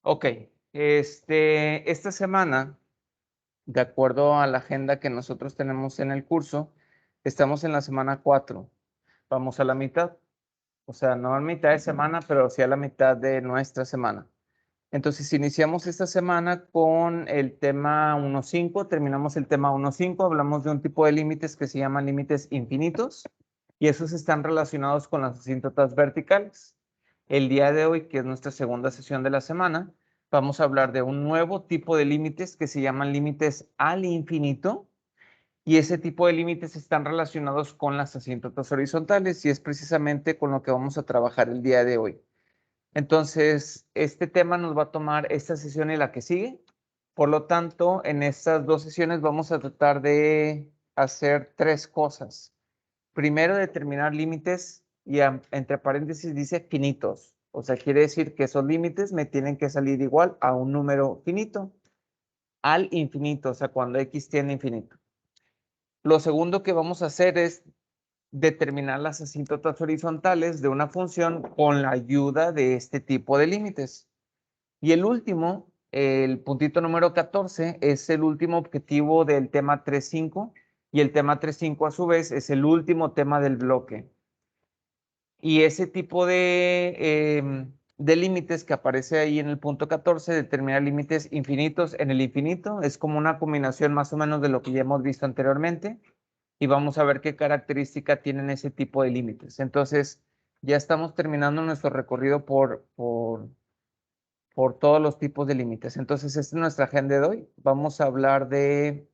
Ok, esta semana, de acuerdo a la agenda que nosotros tenemos en el curso, estamos en la semana 4. Vamos a la mitad, o sea, no a mitad de semana, pero sí a la mitad de nuestra semana. Entonces, iniciamos esta semana con el tema 1.5, terminamos el tema 1.5, hablamos de un tipo de límites que se llaman límites infinitos y esos están relacionados con las asíntotas verticales. El día de hoy, que es nuestra segunda sesión de la semana, vamos a hablar de un nuevo tipo de límites que se llaman límites al infinito y ese tipo de límites están relacionados con las asíntotas horizontales y es precisamente con lo que vamos a trabajar el día de hoy. Entonces, este tema nos va a tomar esta sesión y la que sigue. Por lo tanto, en estas dos sesiones vamos a tratar de hacer tres cosas. Primero, determinar límites y entre paréntesis dice finitos. O sea, quiere decir que esos límites me tienen que salir igual a un número finito, al infinito, o sea, cuando x tiene infinito. Lo segundo que vamos a hacer es determinar las asíntotas horizontales de una función con la ayuda de este tipo de límites. Y el último, el puntito número 14, es el último objetivo del tema 3.5 y el tema 3.5 a su vez es el último tema del bloque. Y ese tipo de límites que aparece ahí en el punto 14 determina límites infinitos en el infinito. Es como una combinación más o menos de lo que ya hemos visto anteriormente. Y vamos a ver qué característica tienen ese tipo de límites. Entonces, ya estamos terminando nuestro recorrido por todos los tipos de límites. Entonces, esta es nuestra agenda de hoy. Vamos a hablar de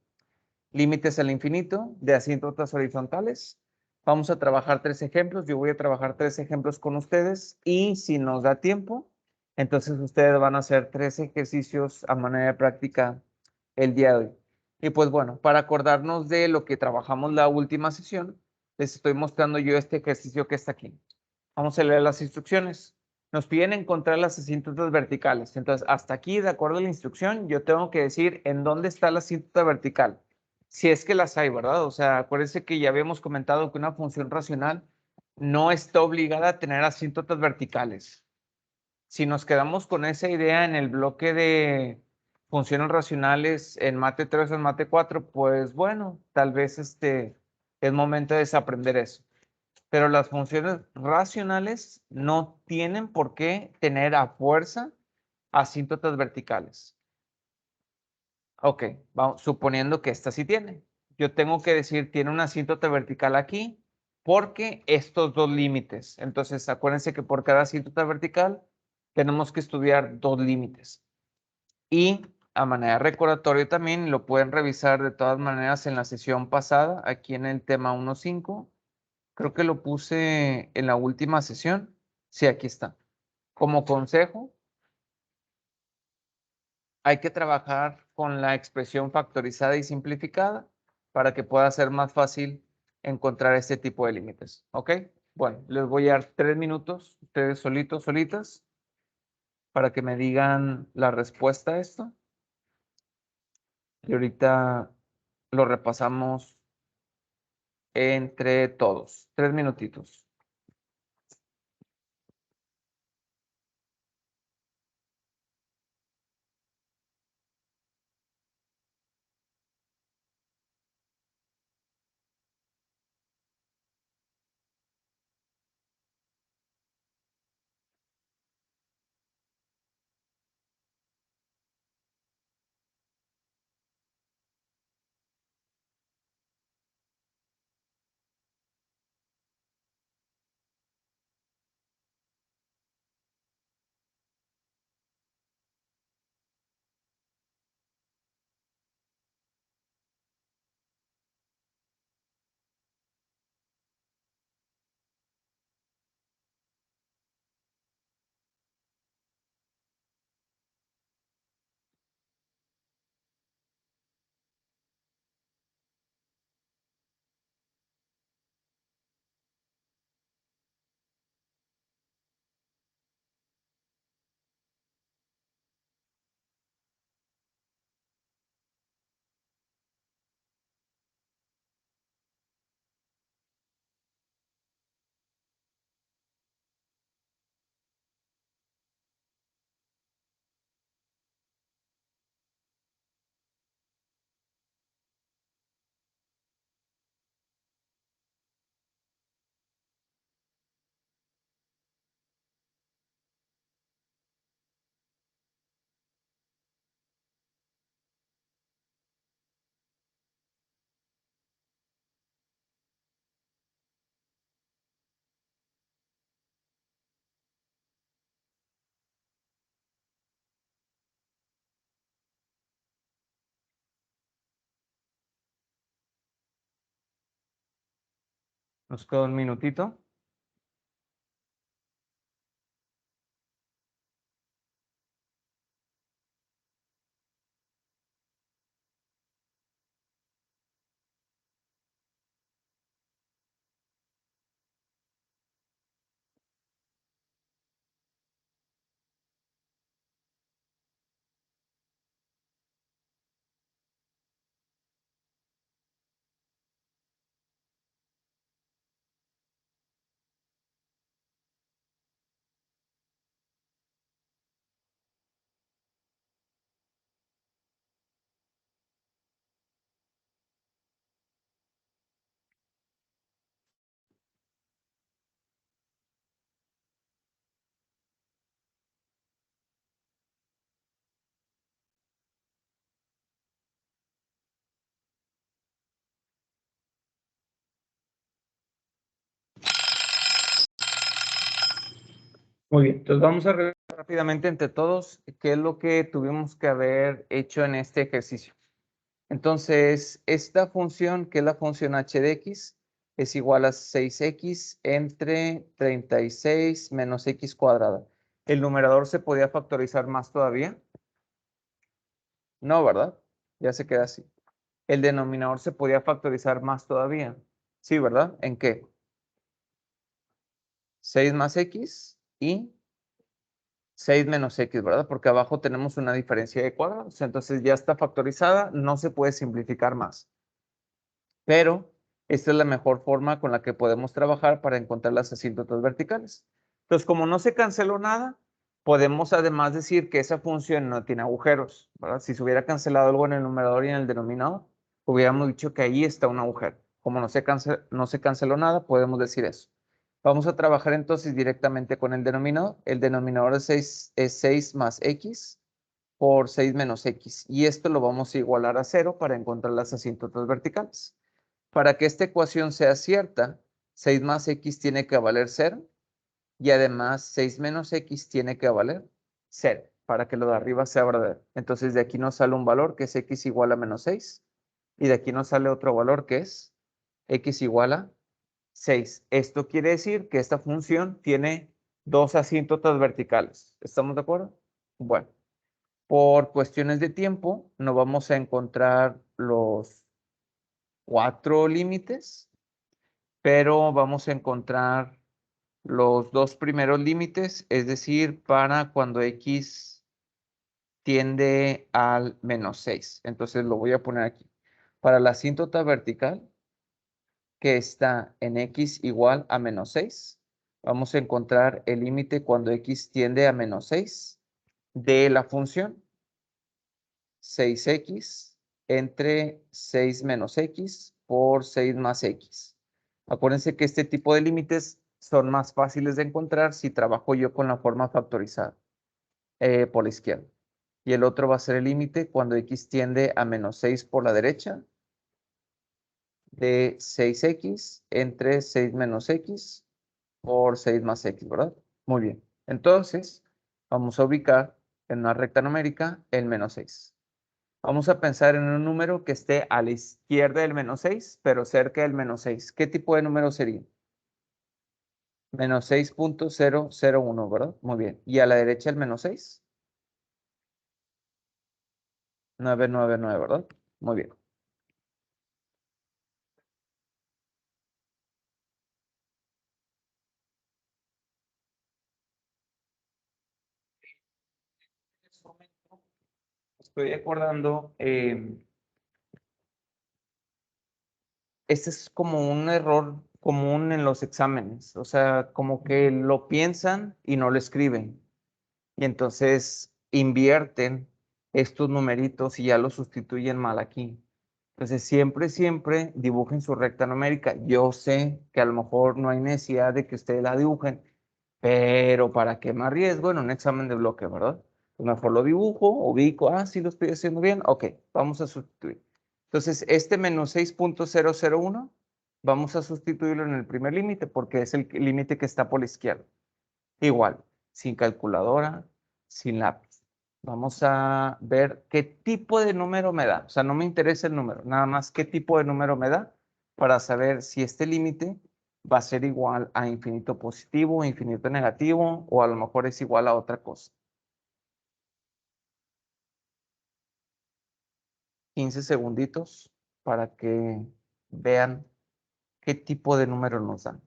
límites al infinito, de asíntotas horizontales. Vamos a trabajar tres ejemplos. Yo voy a trabajar tres ejemplos con ustedes y si nos da tiempo, entonces ustedes van a hacer tres ejercicios a manera de práctica el día de hoy. Y pues bueno, para acordarnos de lo que trabajamos la última sesión, les estoy mostrando yo este ejercicio que está aquí. Vamos a leer las instrucciones. Nos piden encontrar las asíntotas verticales. Entonces, hasta aquí, de acuerdo a la instrucción, yo tengo que decir en dónde está la asíntota vertical. Si es que las hay, ¿verdad? O sea, acuérdense que ya habíamos comentado que una función racional no está obligada a tener asíntotas verticales. Si nos quedamos con esa idea en el bloque de funciones racionales en Mate 3 o en Mate 4, pues bueno, tal vez es momento de desaprender eso. Pero las funciones racionales no tienen por qué tener a fuerza asíntotas verticales. Ok, vamos, suponiendo que esta sí tiene. Yo tengo que decir, tiene una asíntota vertical aquí porque estos dos límites. Entonces, acuérdense que por cada asíntota vertical tenemos que estudiar dos límites. Y a manera recordatoria también lo pueden revisar de todas maneras en la sesión pasada, aquí en el tema 1.5. Creo que lo puse en la última sesión. Sí, aquí está. Como consejo, hay que trabajar con la expresión factorizada y simplificada para que pueda ser más fácil encontrar este tipo de límites. ¿Ok? Bueno, les voy a dar 3 minutos, ustedes solitos, solitas, para que me digan la respuesta a esto. Y ahorita lo repasamos entre todos. 3 minutitos. Nos queda un minutito. Muy bien, entonces vamos a revisar rápidamente entre todos qué es lo que tuvimos que haber hecho en este ejercicio. Entonces, esta función, que es la función h de x, es igual a 6x entre 36 menos x cuadrada. ¿El numerador se podía factorizar más todavía? No, ¿verdad? Ya se queda así. ¿El denominador se podía factorizar más todavía? Sí, ¿verdad? ¿En qué? 6 más x y 6 menos x, ¿verdad? Porque abajo tenemos una diferencia de cuadrados. Entonces ya está factorizada, no se puede simplificar más. Pero esta es la mejor forma con la que podemos trabajar para encontrar las asíntotas verticales. Entonces, como no se canceló nada, podemos además decir que esa función no tiene agujeros, ¿verdad? Si se hubiera cancelado algo en el numerador y en el denominador, hubiéramos dicho que ahí está un agujero. Como no se canceló nada, podemos decir eso. Vamos a trabajar entonces directamente con el denominador. El denominador es 6 más x por 6 menos x. Y esto lo vamos a igualar a 0 para encontrar las asíntotas verticales. Para que esta ecuación sea cierta, 6 más x tiene que valer 0 y además 6 menos x tiene que valer 0 para que lo de arriba sea verdadero. Entonces de aquí nos sale un valor que es x igual a menos 6 y de aquí nos sale otro valor que es x igual a 6. Esto quiere decir que esta función tiene dos asíntotas verticales. ¿Estamos de acuerdo? Bueno, por cuestiones de tiempo no vamos a encontrar los 4 límites, pero vamos a encontrar los dos primeros límites, es decir, para cuando x tiende al menos 6. Entonces lo voy a poner aquí. Para la asíntota vertical, que está en x igual a menos 6, vamos a encontrar el límite cuando x tiende a menos 6 de la función 6x entre 6 menos x por 6 más x. Acuérdense que este tipo de límites son más fáciles de encontrar si trabajo yo con la forma factorizada por la izquierda. Y el otro va a ser el límite cuando x tiende a menos 6 por la derecha de 6x entre 6 menos x por 6 más x, ¿verdad? Muy bien. Entonces, vamos a ubicar en una recta numérica el menos 6. Vamos a pensar en un número que esté a la izquierda del menos 6, pero cerca del menos 6. ¿Qué tipo de número sería? Menos 6.001, ¿verdad? Muy bien. ¿Y a la derecha el menos 6? 999, ¿verdad? Muy bien. En este momento estoy acordando, este es como un error común en los exámenes, o sea, como que lo piensan y no lo escriben. Y entonces invierten estos numeritos y ya los sustituyen mal aquí. Entonces siempre dibujen su recta numérica. Yo sé que a lo mejor no hay necesidad de que ustedes la dibujen, pero ¿para qué más riesgo en un examen de bloque, verdad? Pues mejor lo dibujo, ubico, sí lo estoy haciendo bien, ok, vamos a sustituir. Entonces, este menos 6.001, vamos a sustituirlo en el primer límite porque es el límite que está por la izquierda. Igual, sin calculadora, sin lápiz. Vamos a ver qué tipo de número me da. O sea, no me interesa el número, nada más qué tipo de número me da para saber si este límite va a ser igual a infinito positivo, infinito negativo, o a lo mejor es igual a otra cosa. 15 segunditos para que vean qué tipo de número nos dan.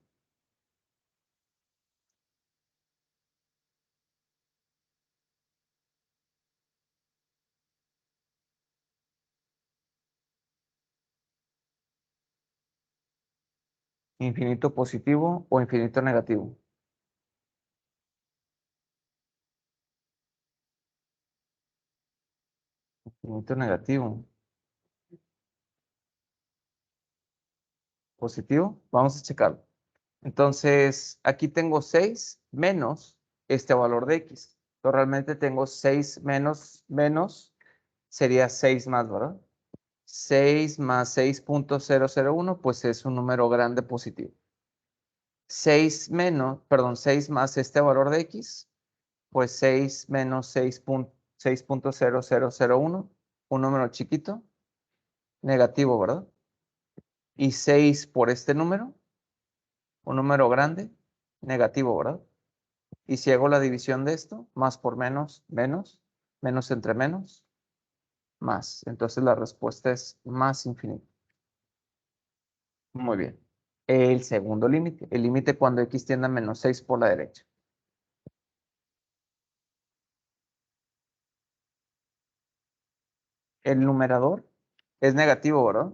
Infinito positivo o infinito negativo. Infinito negativo. Positivo. Vamos a checarlo. Entonces, aquí tengo 6 menos este valor de x. Entonces, realmente tengo 6 menos, sería 6 más, ¿verdad? 6 más 6.001, pues es un número grande positivo. 6 menos, perdón, 6 más este valor de x, pues 6 menos 6.0001, un número chiquito, negativo, ¿verdad? Y 6 por este número, un número grande, negativo, ¿verdad? Y si hago la división de esto, más por menos, menos, menos entre menos, más. Entonces la respuesta es más infinito. Muy bien. El segundo límite, el límite cuando x tiende a menos 6 por la derecha. El numerador es negativo, ¿verdad?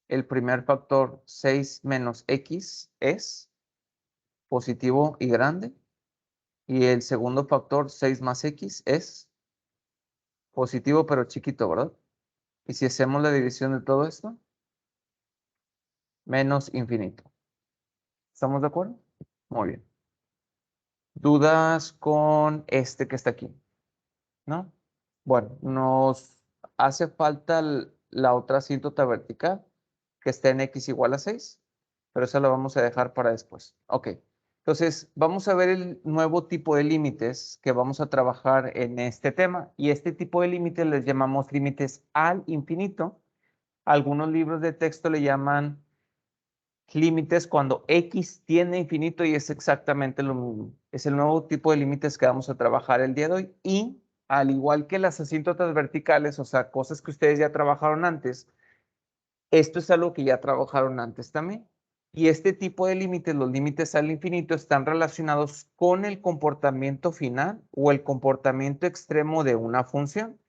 El primer factor 6 menos x es positivo y grande. Y el segundo factor 6 más x es positivo pero chiquito, ¿verdad? Y si hacemos la división de todo esto, menos infinito. ¿Estamos de acuerdo? Muy bien. ¿Dudas con este que está aquí? ¿No? Bueno, nos hace falta la otra asíntota vertical que está en x igual a 6, pero eso lo vamos a dejar para después. Ok, entonces vamos a ver el nuevo tipo de límites que vamos a trabajar en este tema, y este tipo de límites les llamamos límites al infinito. Algunos libros de texto le llaman límites cuando x tiene infinito, y es exactamente lo mismo. Es el nuevo tipo de límites que vamos a trabajar el día de hoy, y al igual que las asíntotas verticales, o sea, cosas que ustedes ya trabajaron antes, esto es algo que ya trabajaron antes también. Y este tipo de límites, los límites al infinito, están relacionados con el comportamiento final o el comportamiento extremo de una función.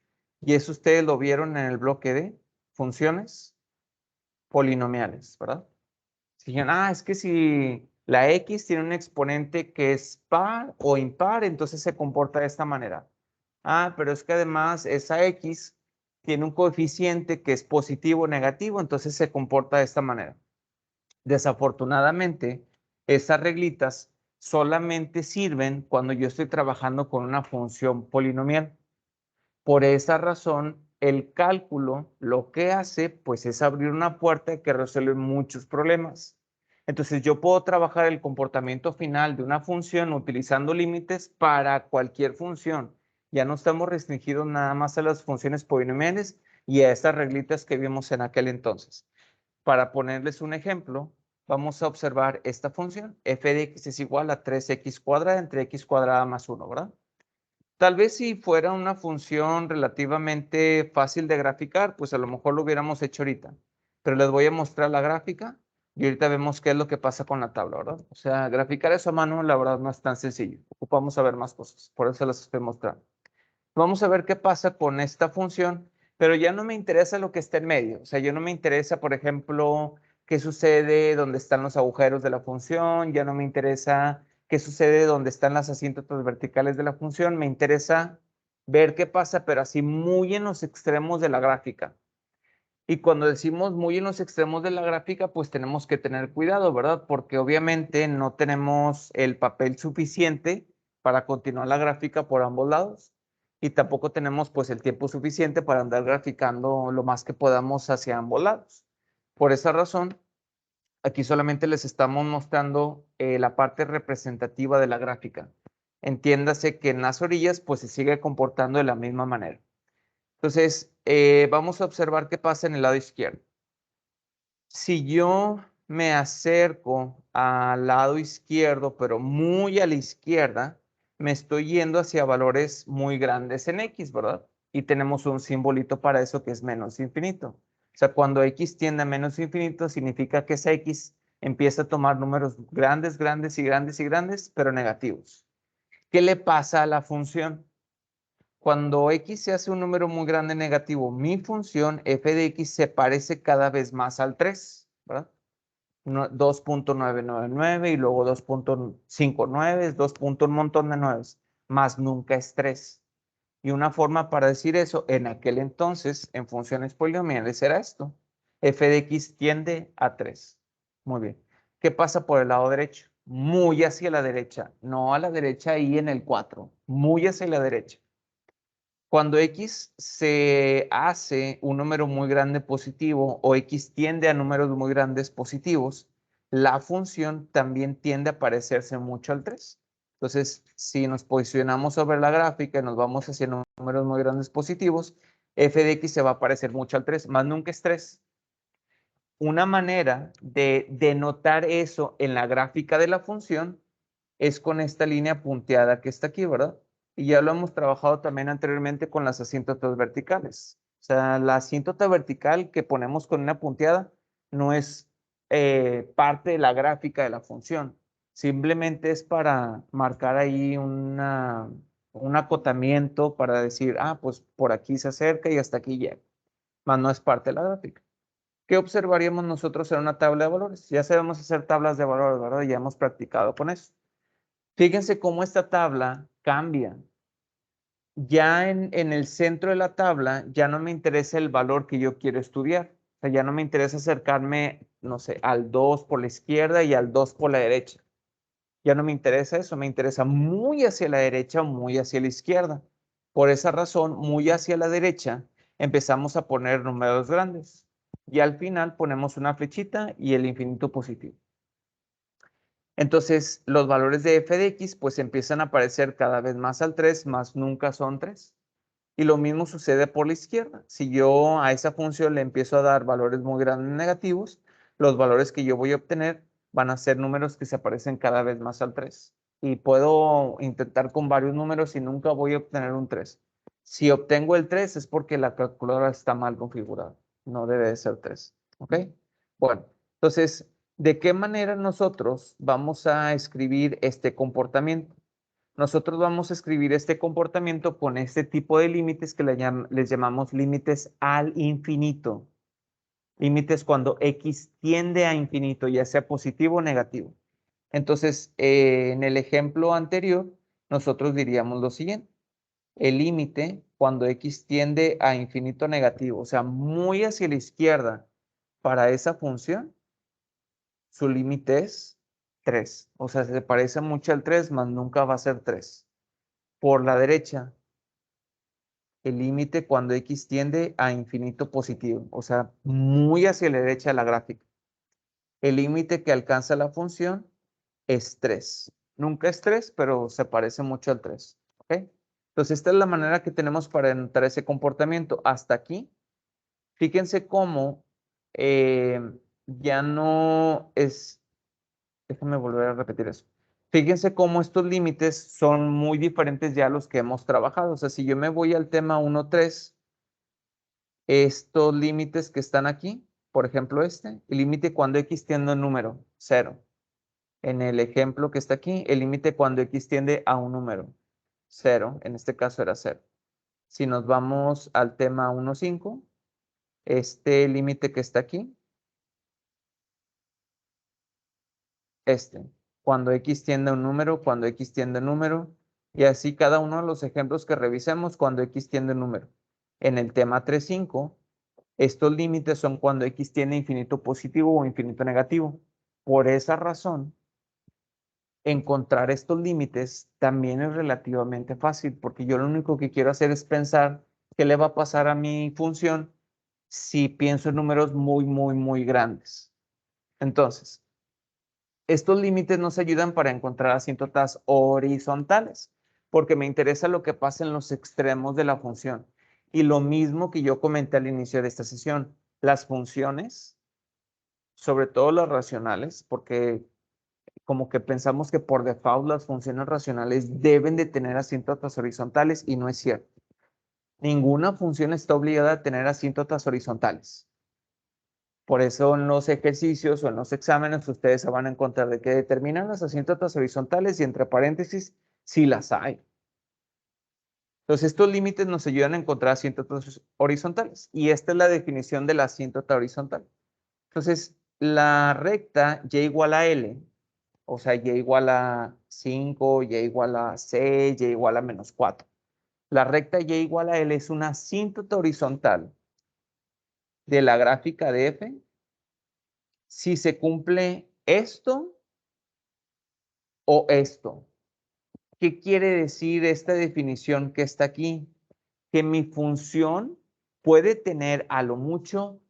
Y eso ustedes lo vieron en el bloque de funciones polinomiales, ¿verdad? Si dijeron, es que si la x tiene un exponente que es par o impar, entonces se comporta de esta manera. Pero es que además esa x tiene un coeficiente que es positivo o negativo, entonces se comporta de esta manera. Desafortunadamente, esas reglitas solamente sirven cuando yo estoy trabajando con una función polinomial. Por esa razón, el cálculo lo que hace, pues, es abrir una puerta que resuelve muchos problemas. Entonces, yo puedo trabajar el comportamiento final de una función utilizando límites para cualquier función. Ya no estamos restringidos nada más a las funciones polinomiales y a estas reglitas que vimos en aquel entonces. Para ponerles un ejemplo, vamos a observar esta función. F de x es igual a 3x cuadrada entre x cuadrada más 1, ¿verdad? Tal vez si fuera una función relativamente fácil de graficar, pues a lo mejor lo hubiéramos hecho ahorita. Pero les voy a mostrar la gráfica y ahorita vemos qué es lo que pasa con la tabla, ¿verdad? O sea, graficar eso a mano, la verdad, no es tan sencillo. Ocupamos saber más cosas, por eso las estoy mostrando. Vamos a ver qué pasa con esta función, pero ya no me interesa lo que está en medio. O sea, yo no me interesa, por ejemplo, qué sucede donde están los agujeros de la función, ya no me interesa qué sucede donde están las asíntotas verticales de la función, me interesa ver qué pasa, pero así muy en los extremos de la gráfica. Y cuando decimos muy en los extremos de la gráfica, pues tenemos que tener cuidado, ¿verdad? Porque obviamente no tenemos el papel suficiente para continuar la gráfica por ambos lados, y tampoco tenemos pues el tiempo suficiente para andar graficando lo más que podamos hacia ambos lados. Por esa razón, aquí solamente les estamos mostrando la parte representativa de la gráfica. Entiéndase que en las orillas pues se sigue comportando de la misma manera. Entonces, vamos a observar qué pasa en el lado izquierdo. Si yo me acerco al lado izquierdo, pero muy a la izquierda, me estoy yendo hacia valores muy grandes en X, ¿verdad? Y tenemos un simbolito para eso que es menos infinito. O sea, cuando X tiende a menos infinito, significa que esa X empieza a tomar números grandes, grandes y grandes y grandes, pero negativos. ¿Qué le pasa a la función? Cuando X se hace un número muy grande negativo, mi función f de X se parece cada vez más al 3, ¿verdad? 2.999 y luego 2.59, es 2 puntos, un montón de nueves, más nunca es 3. Y una forma para decir eso en aquel entonces, en funciones polinomiales, era esto. F de X tiende a 3. Muy bien. ¿Qué pasa por el lado derecho? Muy hacia la derecha, no a la derecha ahí en el 4, muy hacia la derecha. Cuando X se hace un número muy grande positivo o X tiende a números muy grandes positivos, la función también tiende a parecerse mucho al 3. Entonces, si nos posicionamos sobre la gráfica y nos vamos hacia números muy grandes positivos, f de x se va a parecer mucho al 3, más nunca es 3. Una manera de denotar eso en la gráfica de la función es con esta línea punteada que está aquí, ¿verdad? Y ya lo hemos trabajado también anteriormente con las asíntotas verticales. O sea, la asíntota vertical que ponemos con una punteada no es parte de la gráfica de la función. Simplemente es para marcar ahí un acotamiento para decir, ah, pues por aquí se acerca y hasta aquí llega. Más no es parte de la gráfica. ¿Qué observaríamos nosotros en una tabla de valores? Ya sabemos hacer tablas de valores, ¿verdad? Ya hemos practicado con eso. Fíjense cómo esta tabla cambia. Ya en el centro de la tabla ya no me interesa el valor que yo quiero estudiar. O sea, ya no me interesa acercarme, no sé, al 2 por la izquierda y al 2 por la derecha. Ya no me interesa eso, me interesa muy hacia la derecha o muy hacia la izquierda. Por esa razón, muy hacia la derecha, empezamos a poner números grandes. Y al final ponemos una flechita y el infinito positivo. Entonces, los valores de f de x pues empiezan a aparecer cada vez más al 3, más nunca son 3. Y lo mismo sucede por la izquierda. Si yo a esa función le empiezo a dar valores muy grandes negativos, los valores que yo voy a obtener van a ser números que se aparecen cada vez más al 3. Y puedo intentar con varios números y nunca voy a obtener un 3. Si obtengo el 3 es porque la calculadora está mal configurada. No debe de ser 3. ¿Ok? Bueno, entonces, ¿de qué manera nosotros vamos a escribir este comportamiento? Nosotros vamos a escribir este comportamiento con este tipo de límites que les llamamos límites al infinito. Límites cuando x tiende a infinito, ya sea positivo o negativo. Entonces, en el ejemplo anterior, nosotros diríamos lo siguiente. El límite cuando x tiende a infinito negativo, o sea, muy hacia la izquierda para esa función, su límite es 3. O sea, se parece mucho al 3, mas nunca va a ser 3. Por la derecha, el límite cuando x tiende a infinito positivo, o sea, muy hacia la derecha de la gráfica. El límite que alcanza la función es 3. Nunca es 3, pero se parece mucho al 3. ¿Ok? Entonces, esta es la manera que tenemos para denotar ese comportamiento. Hasta aquí, fíjense cómo ya no es. Déjenme volver a repetir eso. Fíjense cómo estos límites son muy diferentes ya a los que hemos trabajado. O sea, si yo me voy al tema 1.3, estos límites que están aquí, por ejemplo el límite cuando x tiende a un número, 0. En el ejemplo que está aquí, el límite cuando x tiende a un número, 0. En este caso era 0. Si nos vamos al tema 1.5, este límite que está aquí, cuando x tiende a un número, cuando x tiende a un número, y así cada uno de los ejemplos que revisemos cuando x tiende a un número. En el tema 3.5, estos límites son cuando x tiende a infinito positivo o infinito negativo. Por esa razón, encontrar estos límites también es relativamente fácil, porque yo lo único que quiero hacer es pensar qué le va a pasar a mi función si pienso en números muy, muy, muy grandes. Entonces, estos límites nos ayudan para encontrar asíntotas horizontales, porque me interesa lo que pasa en los extremos de la función. Y lo mismo que yo comenté al inicio de esta sesión, las funciones sobre todo las racionales, porque como que pensamos que por default las funciones racionales deben de tener asíntotas horizontales y no es cierto. Ninguna función está obligada a tener asíntotas horizontales. Por eso en los ejercicios o en los exámenes ustedes se van a encontrar de que determinan las asíntotas horizontales y entre paréntesis si las hay. Entonces estos límites nos ayudan a encontrar asíntotas horizontales y esta es la definición de la asíntota horizontal. Entonces la recta y igual a L, o sea, y igual a 5, y igual a 6, y igual a -4. La recta y igual a L es una asíntota horizontal de la gráfica de F si se cumple esto o esto. ¿Qué quiere decir esta definición que está aquí? Que mi función puede tener a lo mucho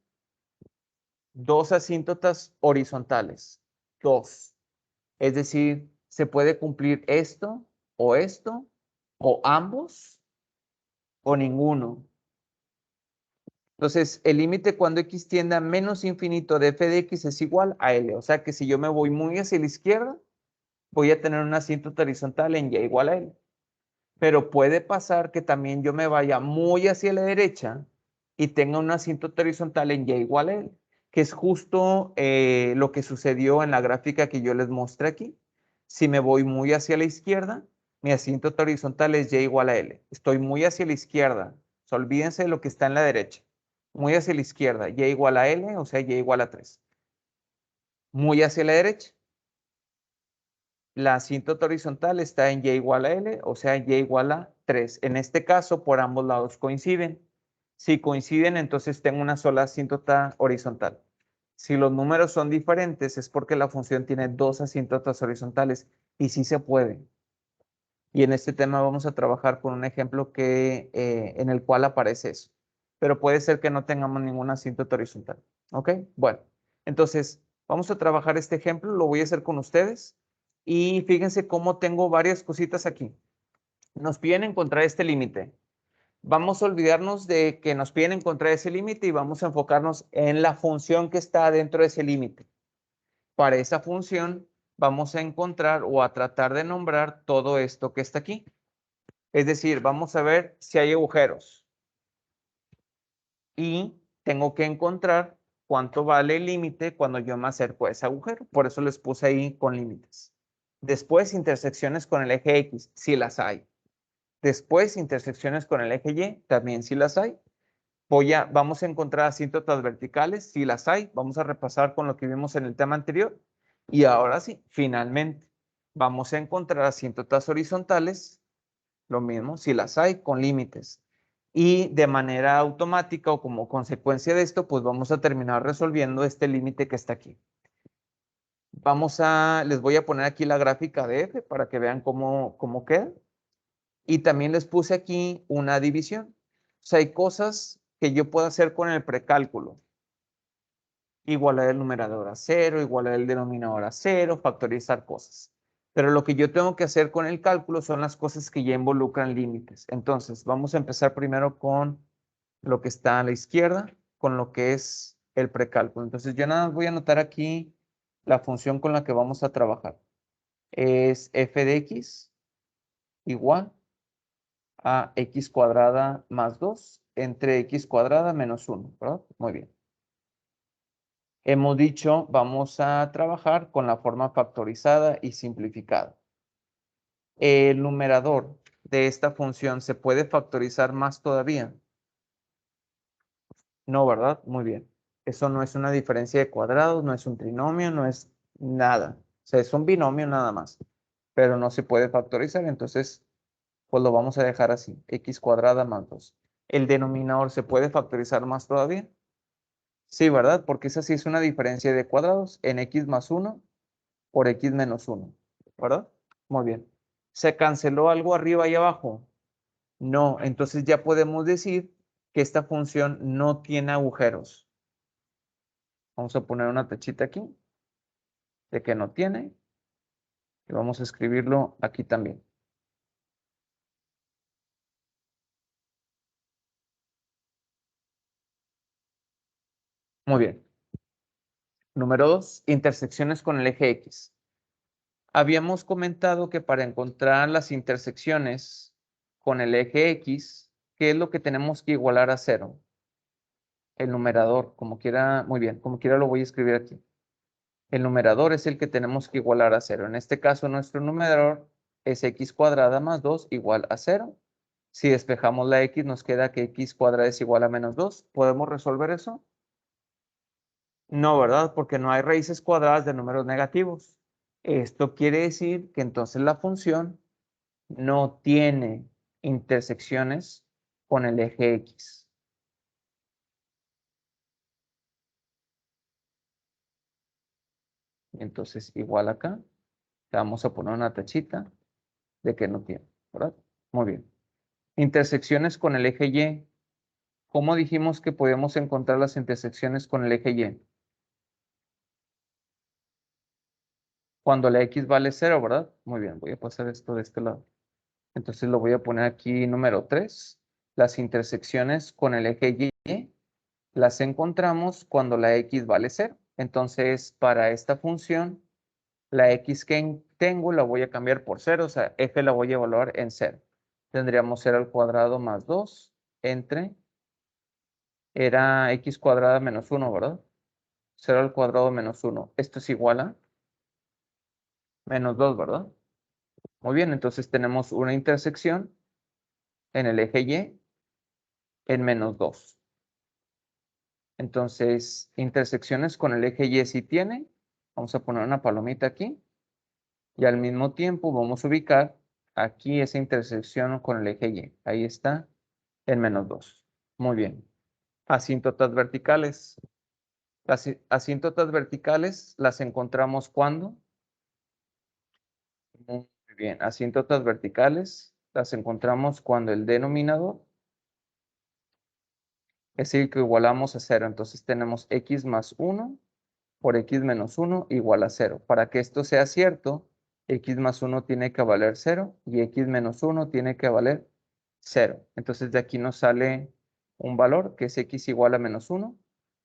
dos asíntotas horizontales. Dos. Es decir, se puede cumplir esto, o ambos, o ninguno. Entonces, el límite cuando x tiende a menos infinito de f de x es igual a L. O sea que si yo me voy muy hacia la izquierda, voy a tener una asíntota horizontal en y igual a L. Pero puede pasar que también yo me vaya muy hacia la derecha y tenga una asíntota horizontal en y igual a L, que es justo lo que sucedió en la gráfica que yo les mostré aquí. Si me voy muy hacia la izquierda, mi asíntota horizontal es y igual a L. Estoy muy hacia la izquierda. O sea, olvídense de lo que está en la derecha. Muy hacia la izquierda, y igual a L, o sea, y igual a 3. Muy hacia la derecha, la asíntota horizontal está en y igual a L, o sea, y igual a 3. En este caso, por ambos lados coinciden. Si coinciden, entonces tengo una sola asíntota horizontal. Si los números son diferentes, es porque la función tiene dos asíntotas horizontales y sí se puede. Y en este tema vamos a trabajar con un ejemplo en el cual aparece eso. Pero puede ser que no tengamos ninguna asíntota horizontal. ¿Ok? Bueno, entonces vamos a trabajar este ejemplo, lo voy a hacer con ustedes. Y fíjense cómo tengo varias cositas aquí. Nos piden encontrar este límite. Vamos a olvidarnos de que nos piden encontrar ese límite y vamos a enfocarnos en la función que está dentro de ese límite. Para esa función vamos a encontrar o a tratar de nombrar todo esto que está aquí. Es decir, vamos a ver si hay agujeros. Y tengo que encontrar cuánto vale el límite cuando yo me acerco a ese agujero. Por eso les puse ahí con límites. Después, intersecciones con el eje X, si las hay. Después, intersecciones con el eje Y, también si las hay. Vamos a encontrar asíntotas verticales, si las hay. Vamos a repasar con lo que vimos en el tema anterior. Y ahora sí, finalmente, vamos a encontrar asíntotas horizontales, lo mismo, si las hay, con límites. Y de manera automática o como consecuencia de esto, pues vamos a terminar resolviendo este límite que está aquí. Les voy a poner aquí la gráfica de F para que vean cómo queda. Y también les puse aquí una división. O sea, hay cosas que yo puedo hacer con el precálculo. Igualar el numerador a cero, igualar el denominador a cero, factorizar cosas. Pero lo que yo tengo que hacer con el cálculo son las cosas que ya involucran límites. Entonces, vamos a empezar primero con lo que está a la izquierda, con lo que es el precálculo. Entonces, yo nada más voy a anotar aquí la función con la que vamos a trabajar. Es f de x igual a x cuadrada más 2 entre x cuadrada menos 1, ¿verdad? Muy bien. Hemos dicho, vamos a trabajar con la forma factorizada y simplificada. El numerador de esta función se puede factorizar más todavía. No, ¿verdad? Muy bien. Eso no es una diferencia de cuadrados, no es un trinomio, no es nada. O sea, es un binomio nada más. Pero no se puede factorizar, entonces, pues lo vamos a dejar así. X cuadrada más 2. ¿El denominador se puede factorizar más todavía? Sí, ¿verdad? Porque esa sí es una diferencia de cuadrados en x más 1 por x menos 1, ¿verdad? Muy bien. ¿Se canceló algo arriba y abajo? No, entonces ya podemos decir que esta función no tiene agujeros. Vamos a poner una tachita aquí de que no tiene y vamos a escribirlo aquí también. Muy bien. Número 2, intersecciones con el eje X. Habíamos comentado que para encontrar las intersecciones con el eje X, ¿qué es lo que tenemos que igualar a 0? El numerador, como quiera, muy bien, como quiera lo voy a escribir aquí. El numerador es el que tenemos que igualar a 0. En este caso, nuestro numerador es x cuadrada más 2 igual a 0. Si despejamos la x, nos queda que x cuadrada es igual a menos 2. ¿Podemos resolver eso? No, ¿verdad? Porque no hay raíces cuadradas de números negativos. Esto quiere decir que entonces la función no tiene intersecciones con el eje X. Entonces, igual acá, le vamos a poner una tachita de que no tiene, ¿verdad? Muy bien. Intersecciones con el eje Y. ¿Cómo dijimos que podemos encontrar las intersecciones con el eje Y? Cuando la X vale 0, ¿verdad? Muy bien, voy a pasar esto de este lado. Entonces lo voy a poner aquí número 3. Las intersecciones con el eje Y las encontramos cuando la X vale 0. Entonces, para esta función, la X que tengo la voy a cambiar por 0, o sea, F la voy a evaluar en 0. Tendríamos 0 al cuadrado más 2 entre, era X cuadrada menos 1, ¿verdad? 0 al cuadrado menos 1. Esto es igual a menos 2, ¿verdad? Muy bien, entonces tenemos una intersección en el eje Y en menos 2. Entonces, intersecciones con el eje Y sí tiene. Vamos a poner una palomita aquí. Y al mismo tiempo vamos a ubicar aquí esa intersección con el eje Y. Ahí está, en menos 2. Muy bien. Asíntotas verticales. Las asíntotas verticales las encontramos cuando. Muy bien. Asíntotas verticales las encontramos cuando el denominador es el que igualamos a 0. Entonces tenemos x más 1 por x menos 1 igual a 0. Para que esto sea cierto, x más 1 tiene que valer 0 y x menos 1 tiene que valer 0. Entonces de aquí nos sale un valor que es x igual a menos 1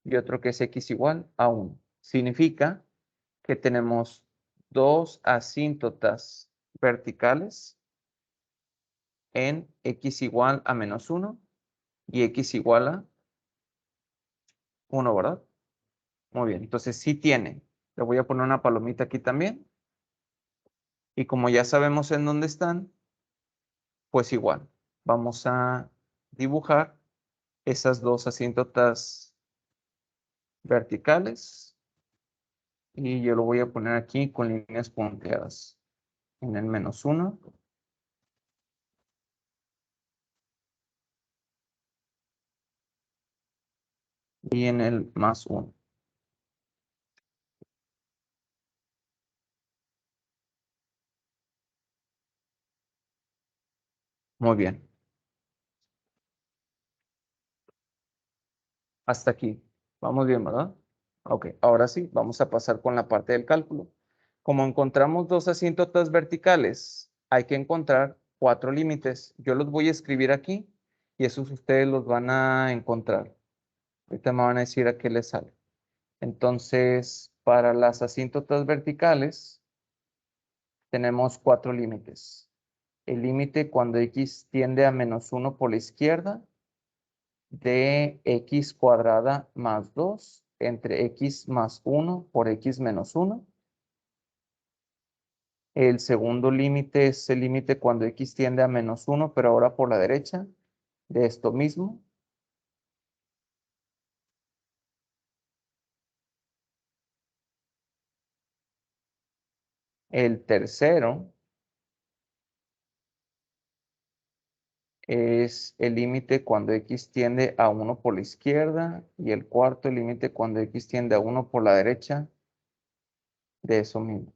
y otro que es x igual a 1. Significa que tenemos dos asíntotas verticales en x igual a menos 1 y x igual a 1, ¿verdad? Muy bien, entonces sí tiene. Le voy a poner una palomita aquí también. Y como ya sabemos en dónde están, pues igual, vamos a dibujar esas dos asíntotas verticales. Y yo lo voy a poner aquí con líneas punteadas. En el menos 1 y en el más 1. Muy bien. Hasta aquí. Vamos bien, ¿verdad? Ok, ahora sí, vamos a pasar con la parte del cálculo. Como encontramos dos asíntotas verticales, hay que encontrar 4 límites. Yo los voy a escribir aquí y esos ustedes los van a encontrar. Ahorita me van a decir a qué les sale. Entonces, para las asíntotas verticales, tenemos 4 límites. El límite cuando x tiende a menos 1 por la izquierda, de x cuadrada más 2 entre x más 1 por x menos 1. El segundo límite es el límite cuando x tiende a menos 1, pero ahora por la derecha, de esto mismo. El tercero es el límite cuando x tiende a 1 por la izquierda y el cuarto el límite cuando x tiende a 1 por la derecha, de eso mismo.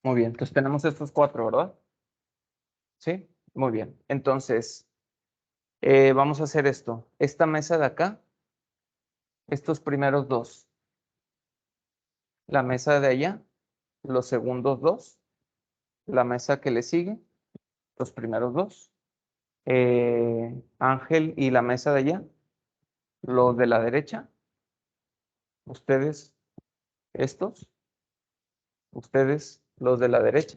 Muy bien, entonces tenemos estos 4, ¿verdad? Sí, muy bien. Entonces, vamos a hacer esto. Esta mesa de acá, estos primeros dos, la mesa de allá, los segundos dos, la mesa que le sigue, los primeros dos, Ángel y la mesa de allá, los de la derecha, ustedes estos, ustedes los de la derecha,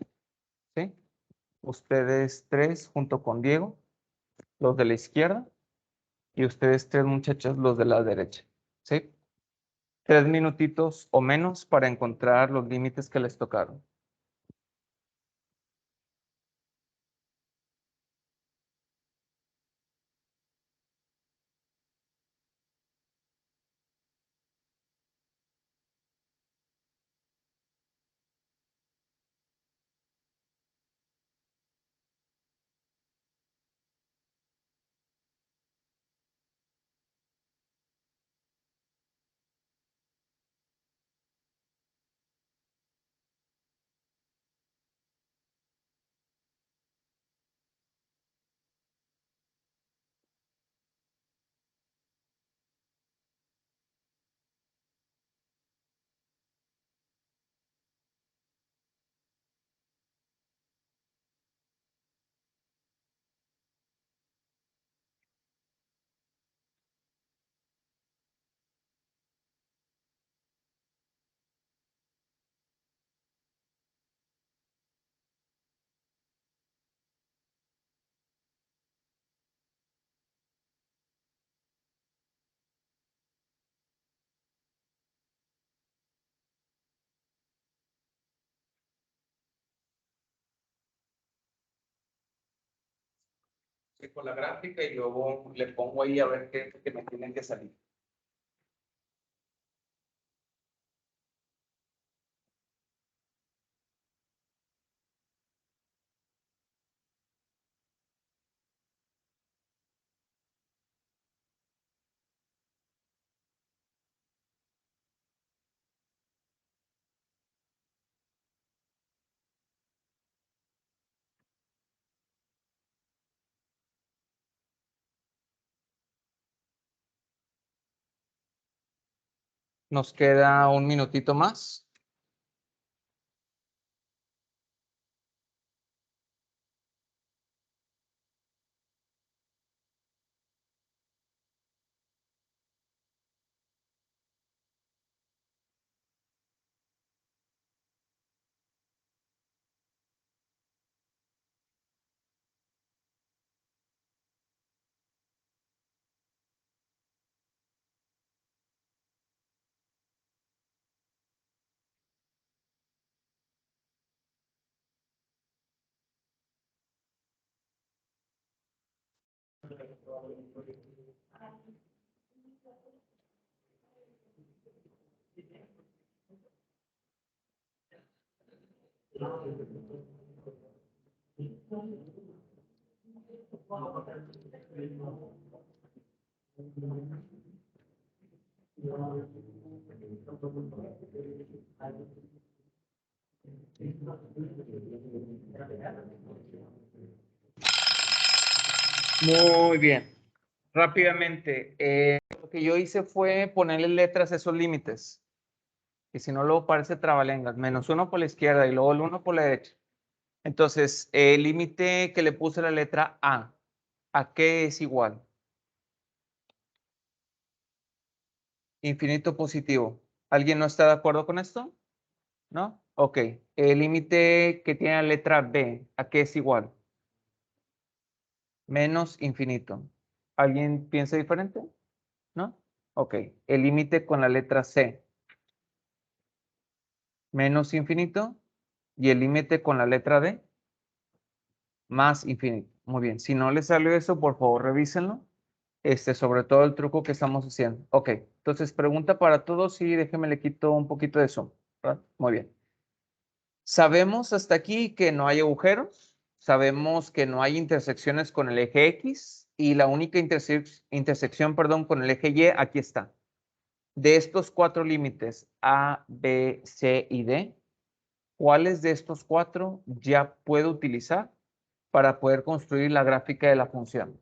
¿sí? Ustedes tres junto con Diego, los de la izquierda, y ustedes tres muchachas, los de la derecha, ¿sí? 3 minutitos o menos para encontrar los límites que les tocaron. Con la gráfica y luego le pongo ahí a ver qué me tienen que salir. Nos queda un minutito más. Muy bien. Rápidamente, lo que yo hice fue ponerle letras a esos límites. Y si no, luego parece trabalenguas. -1 por la izquierda y luego el 1 por la derecha. Entonces, el límite que le puse la letra ¿a qué es igual? Infinito positivo. ¿Alguien no está de acuerdo con esto? ¿No? Ok. El límite que tiene la letra B, ¿a qué es igual? Menos infinito. ¿Alguien piensa diferente? ¿No? Ok. El límite con la letra C, menos infinito. Y el límite con la letra D, más infinito. Muy bien. Si no les salió eso, por favor, revísenlo. Sobre todo el truco que estamos haciendo. Ok. Entonces, pregunta para todos y déjenme le quito un poquito de zoom, ¿verdad? Muy bien. Sabemos hasta aquí que no hay agujeros, sabemos que no hay intersecciones con el eje X y la única intersección, perdón, con el eje Y, aquí está. De estos 4 límites, A, B, C y D, ¿cuáles de estos 4 ya puedo utilizar para poder construir la gráfica de la función?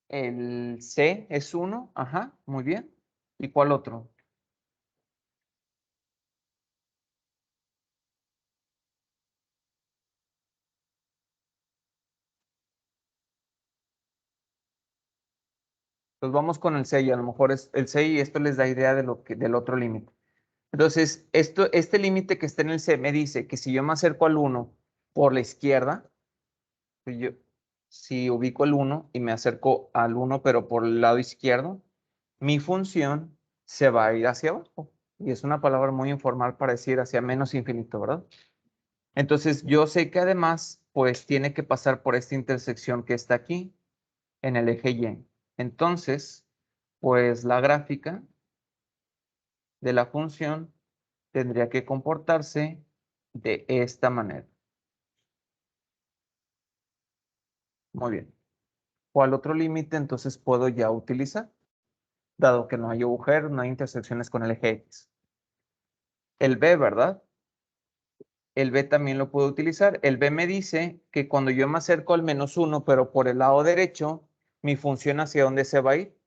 El C es 1, ajá, muy bien. ¿Y cuál otro? Pues vamos con el 6 y a lo mejor es el 6 y esto les da idea de lo que, del otro límite. Entonces, este límite que está en el C me dice que si yo me acerco al 1 por la izquierda, si ubico el 1 y me acerco al 1 pero por el lado izquierdo, mi función se va a ir hacia abajo. Y es una palabra muy informal para decir hacia menos infinito, ¿verdad? Entonces, yo sé que además, pues tiene que pasar por esta intersección que está aquí, en el eje Y. Entonces, pues la gráfica de la función tendría que comportarse de esta manera. Muy bien. ¿Cuál otro límite entonces puedo ya utilizar? Dado que no hay agujeros, no hay intersecciones con el eje X. El B, ¿verdad? El B también lo puedo utilizar. El B me dice que cuando yo me acerco al -1, pero por el lado derecho, mi función hacia dónde se va a ir,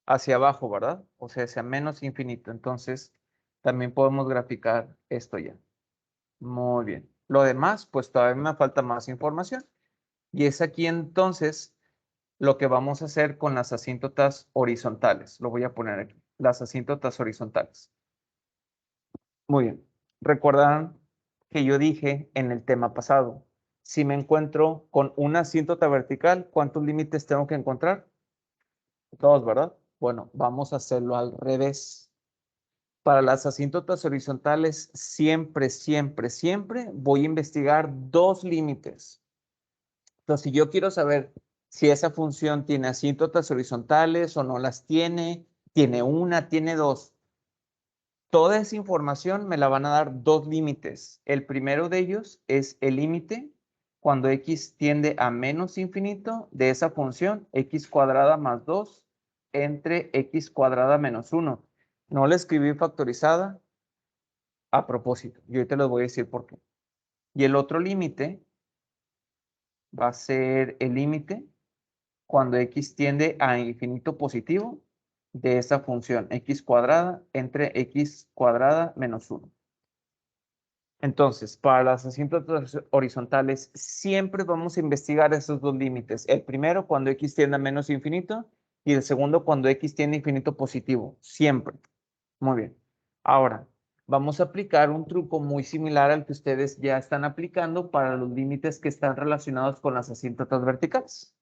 hacia abajo, ¿verdad? O sea, hacia menos infinito. Entonces, también podemos graficar esto ya. Muy bien. Lo demás, pues todavía me falta más información. Y es aquí entonces lo que vamos a hacer con las asíntotas horizontales. Lo voy a poner aquí. Las asíntotas horizontales. Muy bien. Recordarán que yo dije en el tema pasado, si me encuentro con una asíntota vertical, ¿cuántos límites tengo que encontrar? Dos, ¿verdad? Bueno, vamos a hacerlo al revés. Para las asíntotas horizontales, siempre, siempre, siempre voy a investigar dos límites. Entonces, si yo quiero saber si esa función tiene asíntotas horizontales o no las tiene una, tiene dos. Toda esa información me la van a dar dos límites. El primero de ellos es el límite cuando x tiende a menos infinito de esa función x cuadrada más 2 entre x cuadrada menos 1. No la escribí factorizada a propósito. Yo te lo voy a decir por qué. Y el otro límite va a ser el límite cuando x tiende a infinito positivo de esa función x cuadrada entre x cuadrada menos 1. Entonces, para las asíntotas horizontales, siempre vamos a investigar esos dos límites. El primero, cuando x tiende a menos infinito, y el segundo, cuando x tiende a infinito positivo. Siempre. Muy bien. Ahora, vamos a aplicar un truco muy similar al que ustedes ya están aplicando para los límites que están relacionados con las asíntotas verticales.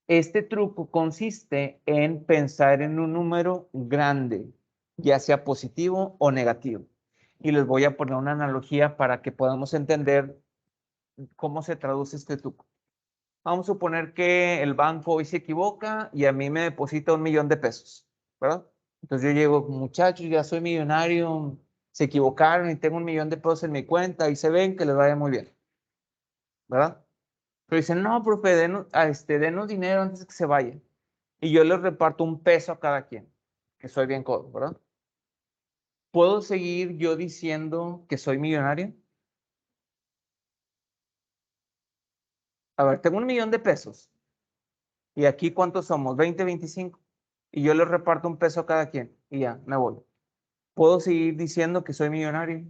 Este truco consiste en pensar en un número grande, ya sea positivo o negativo. Y les voy a poner una analogía para que podamos entender cómo se traduce este truco. Vamos a suponer que el banco hoy se equivoca y a mí me deposita 1,000,000 de pesos, ¿verdad? Entonces yo llego, muchachos, ya soy millonario, se equivocaron y tengo 1,000,000 de pesos en mi cuenta y se ven que les vaya muy bien, ¿verdad? Pero dicen, no, profe, denos dinero antes de que se vaya. Y yo les reparto un peso a cada quien, que soy bien codo, ¿verdad? ¿Puedo seguir yo diciendo que soy millonario? A ver, tengo 1,000,000 de pesos. ¿Y aquí cuántos somos? 20, 25. Y yo les reparto un peso a cada quien. Y ya, me voy. ¿Puedo seguir diciendo que soy millonario?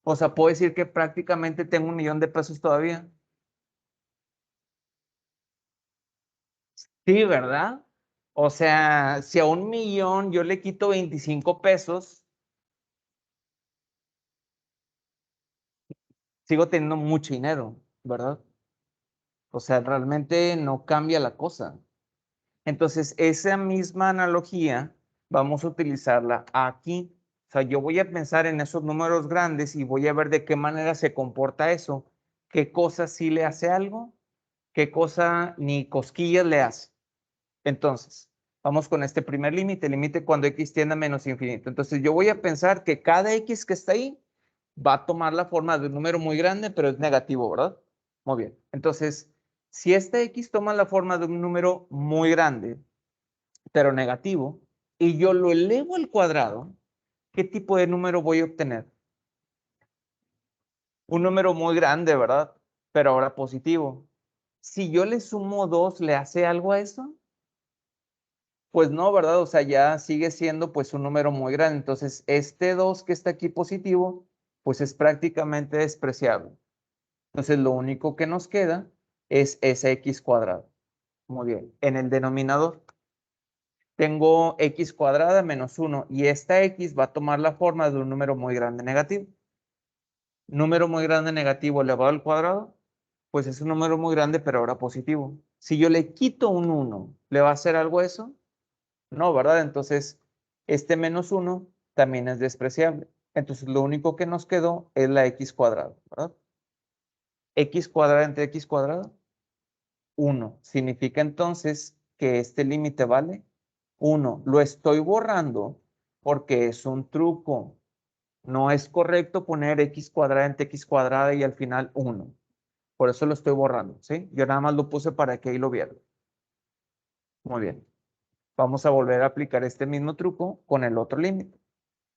O sea, puedo decir que prácticamente tengo 1,000,000 de pesos todavía. Sí, ¿verdad? O sea, si a 1,000,000 yo le quito 25 pesos, sigo teniendo mucho dinero, ¿verdad? O sea, realmente no cambia la cosa. Entonces, esa misma analogía vamos a utilizarla aquí. O sea, yo voy a pensar en esos números grandes y voy a ver de qué manera se comporta eso. ¿Qué cosa sí le hace algo? ¿Qué cosa ni cosquillas le hace? Entonces, vamos con este primer límite, límite cuando x tiende a menos infinito. Entonces, yo voy a pensar que cada x que está ahí va a tomar la forma de un número muy grande, pero es negativo, ¿verdad? Muy bien. Entonces, si este x toma la forma de un número muy grande, pero negativo, y yo lo elevo al cuadrado, ¿qué tipo de número voy a obtener? Un número muy grande, ¿verdad? Pero ahora positivo. Si yo le sumo 2, ¿le hace algo a eso? Pues no, ¿verdad? O sea, ya sigue siendo pues un número muy grande. Entonces, este 2 que está aquí positivo, pues es prácticamente despreciable. Entonces, lo único que nos queda es esa x cuadrada. Muy bien. En el denominador tengo x cuadrada menos 1 y esta x va a tomar la forma de un número muy grande negativo. Número muy grande negativo elevado al cuadrado, pues es un número muy grande, pero ahora positivo. Si yo le quito un 1, ¿le va a hacer algo eso? No, ¿verdad? Entonces, este menos 1 también es despreciable. Entonces, lo único que nos quedó es la x cuadrada, ¿verdad? X cuadrada entre x cuadrada, 1. Significa entonces que este límite vale 1. Lo estoy borrando porque es un truco. No es correcto poner x cuadrada entre x cuadrada y al final 1. Por eso lo estoy borrando, ¿sí? Yo nada más lo puse para que ahí lo vieran. Muy bien. Vamos a volver a aplicar este mismo truco con el otro límite.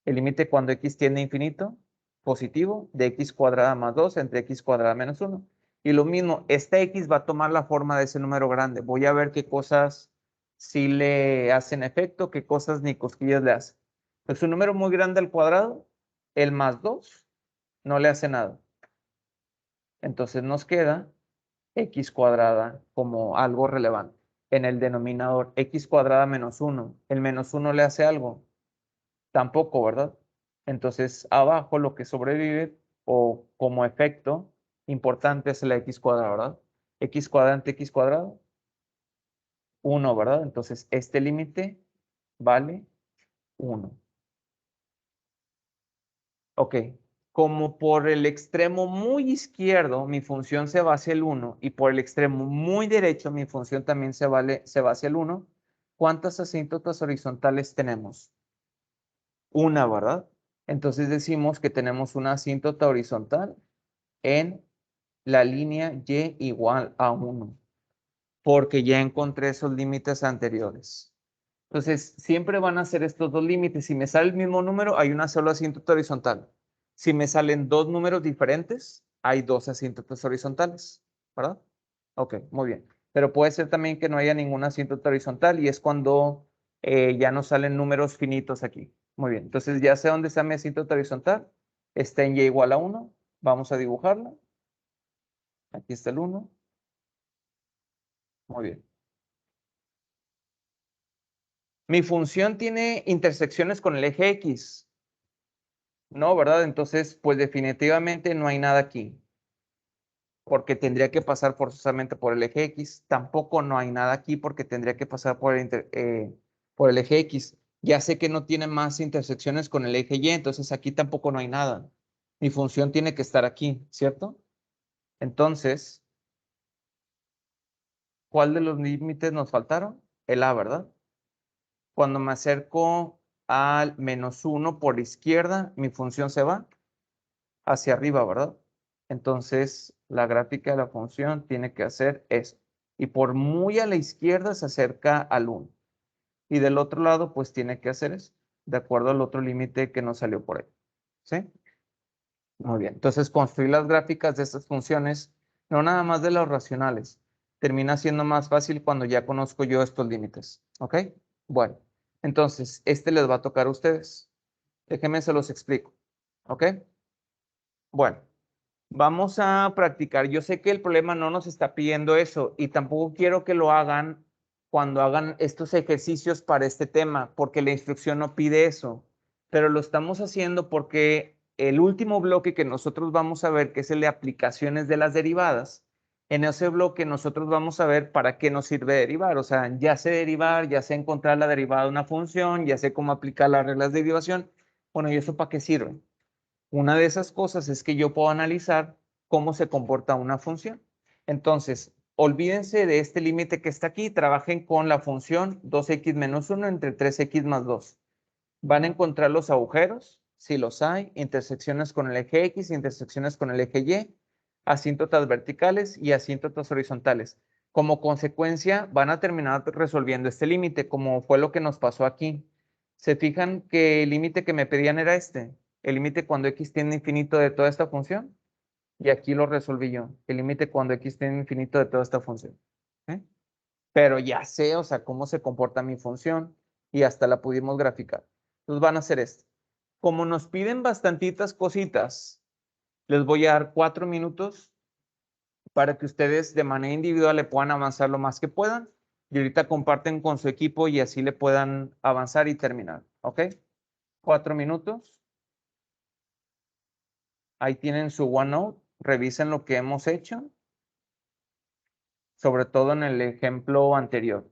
El límite cuando x tiende a infinito, positivo, de x cuadrada más 2 entre x cuadrada menos 1. Y lo mismo, esta x va a tomar la forma de ese número grande. Voy a ver qué cosas sí le hacen efecto, qué cosas ni cosquillas le hacen. Pues un número muy grande al cuadrado, el más 2 no le hace nada. Entonces nos queda x cuadrada como algo relevante. En el denominador, x cuadrada menos 1. ¿El menos 1 le hace algo? Tampoco, ¿verdad? Entonces, abajo lo que sobrevive o como efecto importante es la x cuadrada, ¿verdad? X cuadrada entre x cuadrado, 1, ¿verdad? Entonces, este límite vale 1. Ok. Como por el extremo muy izquierdo mi función se va hacia el 1 y por el extremo muy derecho mi función también se va hacia el 1, ¿cuántas asíntotas horizontales tenemos? Una, ¿verdad? Entonces decimos que tenemos una asíntota horizontal en la línea y igual a 1, porque ya encontré esos límites anteriores. Entonces, siempre van a ser estos dos límites. Si me sale el mismo número, hay una sola asíntota horizontal. Si me salen dos números diferentes, hay dos asíntotas horizontales, ¿verdad? Ok, muy bien. Pero puede ser también que no haya ninguna asíntota horizontal y es cuando ya nos salen números finitos aquí. Muy bien, entonces ya sé dónde está mi asíntota horizontal. Está en y igual a 1. Vamos a dibujarla. Aquí está el 1. Muy bien. Mi función tiene intersecciones con el eje X. No, ¿verdad? Entonces, pues definitivamente no hay nada aquí, porque tendría que pasar forzosamente por el eje X. Tampoco no hay nada aquí porque tendría que pasar por el eje X. Ya sé que no tiene más intersecciones con el eje Y, entonces aquí tampoco no hay nada. Mi función tiene que estar aquí, ¿cierto? Entonces, ¿cuál de los límites nos faltaron? El A, ¿verdad? Cuando me acerco al menos 1 por izquierda, mi función se va hacia arriba, ¿verdad? Entonces, la gráfica de la función tiene que hacer eso. Y por muy a la izquierda se acerca al 1. Y del otro lado, pues tiene que hacer eso, de acuerdo al otro límite que nos salió por ahí. ¿Sí? Muy bien. Entonces, construir las gráficas de estas funciones, no nada más de las racionales, termina siendo más fácil cuando ya conozco yo estos límites. ¿Ok? Bueno, entonces, este les va a tocar a ustedes. Déjenme se los explico. ¿Ok? Bueno. Vamos a practicar. Yo sé que el problema no nos está pidiendo eso y tampoco quiero que lo hagan cuando hagan estos ejercicios para este tema, porque la instrucción no pide eso. Pero lo estamos haciendo porque el último bloque que nosotros vamos a ver, que es el de aplicaciones de las derivadas, en ese bloque nosotros vamos a ver para qué nos sirve derivar. O sea, ya sé derivar, ya sé encontrar la derivada de una función, ya sé cómo aplicar las reglas de derivación. Bueno, ¿y eso para qué sirve? Una de esas cosas es que yo puedo analizar cómo se comporta una función. Entonces, olvídense de este límite que está aquí, trabajen con la función 2x menos 1 entre 3x más 2. Van a encontrar los agujeros, si los hay, intersecciones con el eje X, intersecciones con el eje Y, asíntotas verticales y asíntotas horizontales. Como consecuencia, van a terminar resolviendo este límite, como fue lo que nos pasó aquí. ¿Se fijan que el límite que me pedían era este? El límite cuando x tiende a infinito de toda esta función. Y aquí lo resolví yo. El límite cuando x tiende a infinito de toda esta función. ¿Eh? pero ya sé, o sea, cómo se comporta mi función y hasta la pudimos graficar. Entonces van a hacer esto. Como nos piden bastantitas cositas, les voy a dar 4 minutos para que ustedes de manera individual le puedan avanzar lo más que puedan y ahorita comparten con su equipo y así le puedan avanzar y terminar. ¿Ok? 4 minutos. Ahí tienen su OneNote. Revisen lo que hemos hecho, sobre todo en el ejemplo anterior.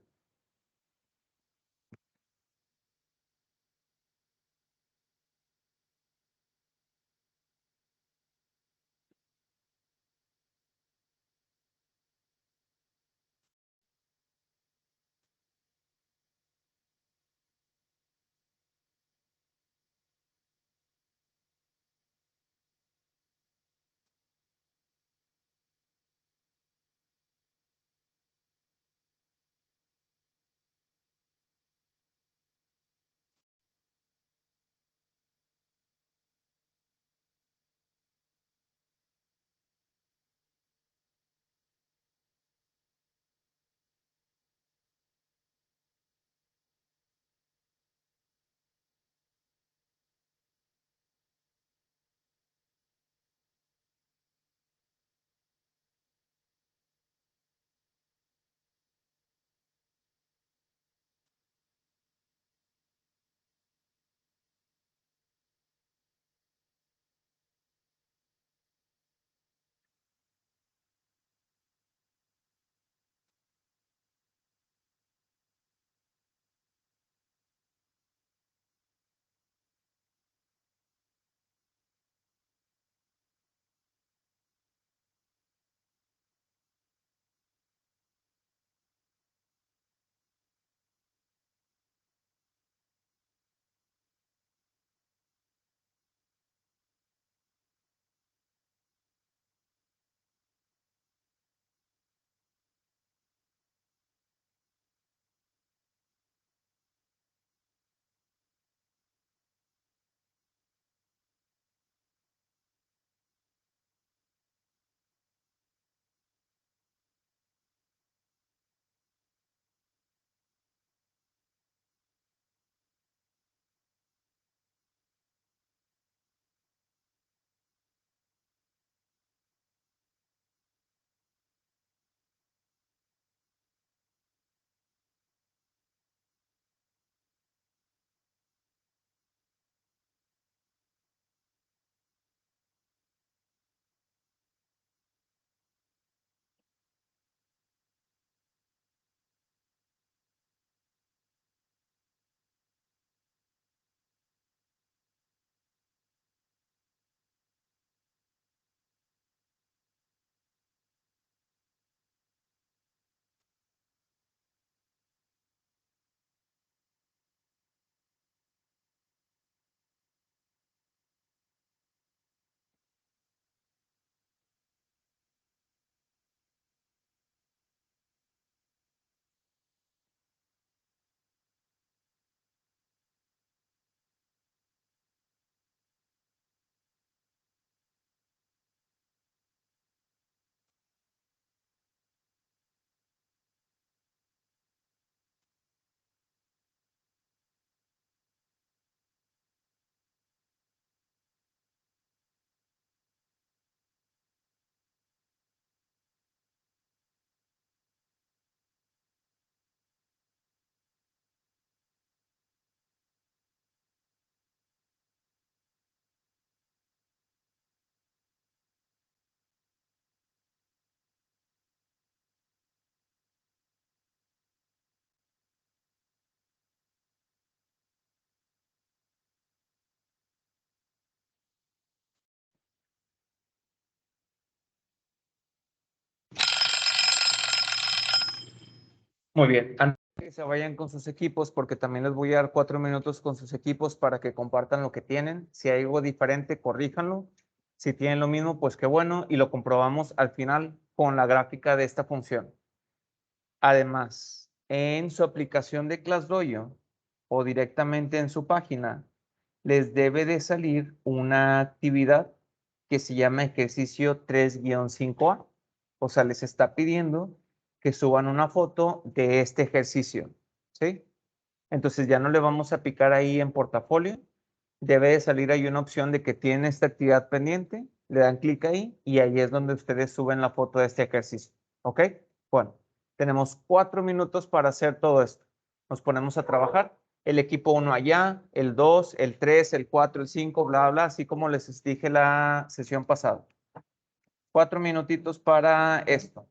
Muy bien. Antes de que se vayan con sus equipos, porque también les voy a dar 4 minutos con sus equipos para que compartan lo que tienen. Si hay algo diferente, corríjanlo. Si tienen lo mismo, pues qué bueno. Y lo comprobamos al final con la gráfica de esta función. Además, en su aplicación de ClassDojo o directamente en su página, les debe de salir una actividad que se llama ejercicio 3-5A. O sea, les está pidiendo que suban una foto de este ejercicio, ¿sí? Entonces ya no le vamos a picar ahí en portafolio. Debe de salir ahí una opción de que tiene esta actividad pendiente. Le dan clic ahí y ahí es donde ustedes suben la foto de este ejercicio. ¿Ok? Bueno, tenemos 4 minutos para hacer todo esto. Nos ponemos a trabajar. El equipo 1 allá, el 2, el 3, el 4, el 5, bla, bla, así como les dije la sesión pasada. 4 minutitos para esto.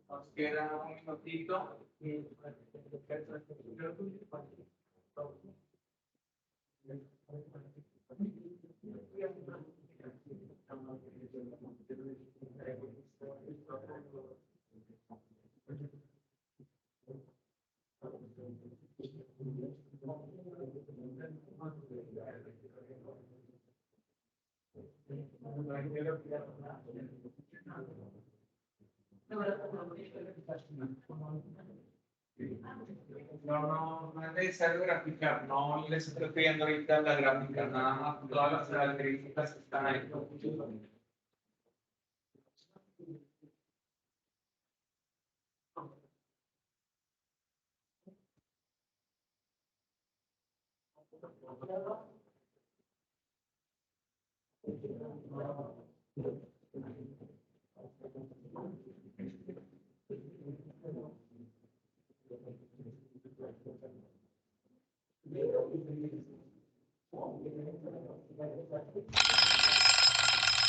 Nos queda un minutito. No es necesario graficar, no les estoy pidiendo ahorita la gráfica, nada más todas las características que están ahí.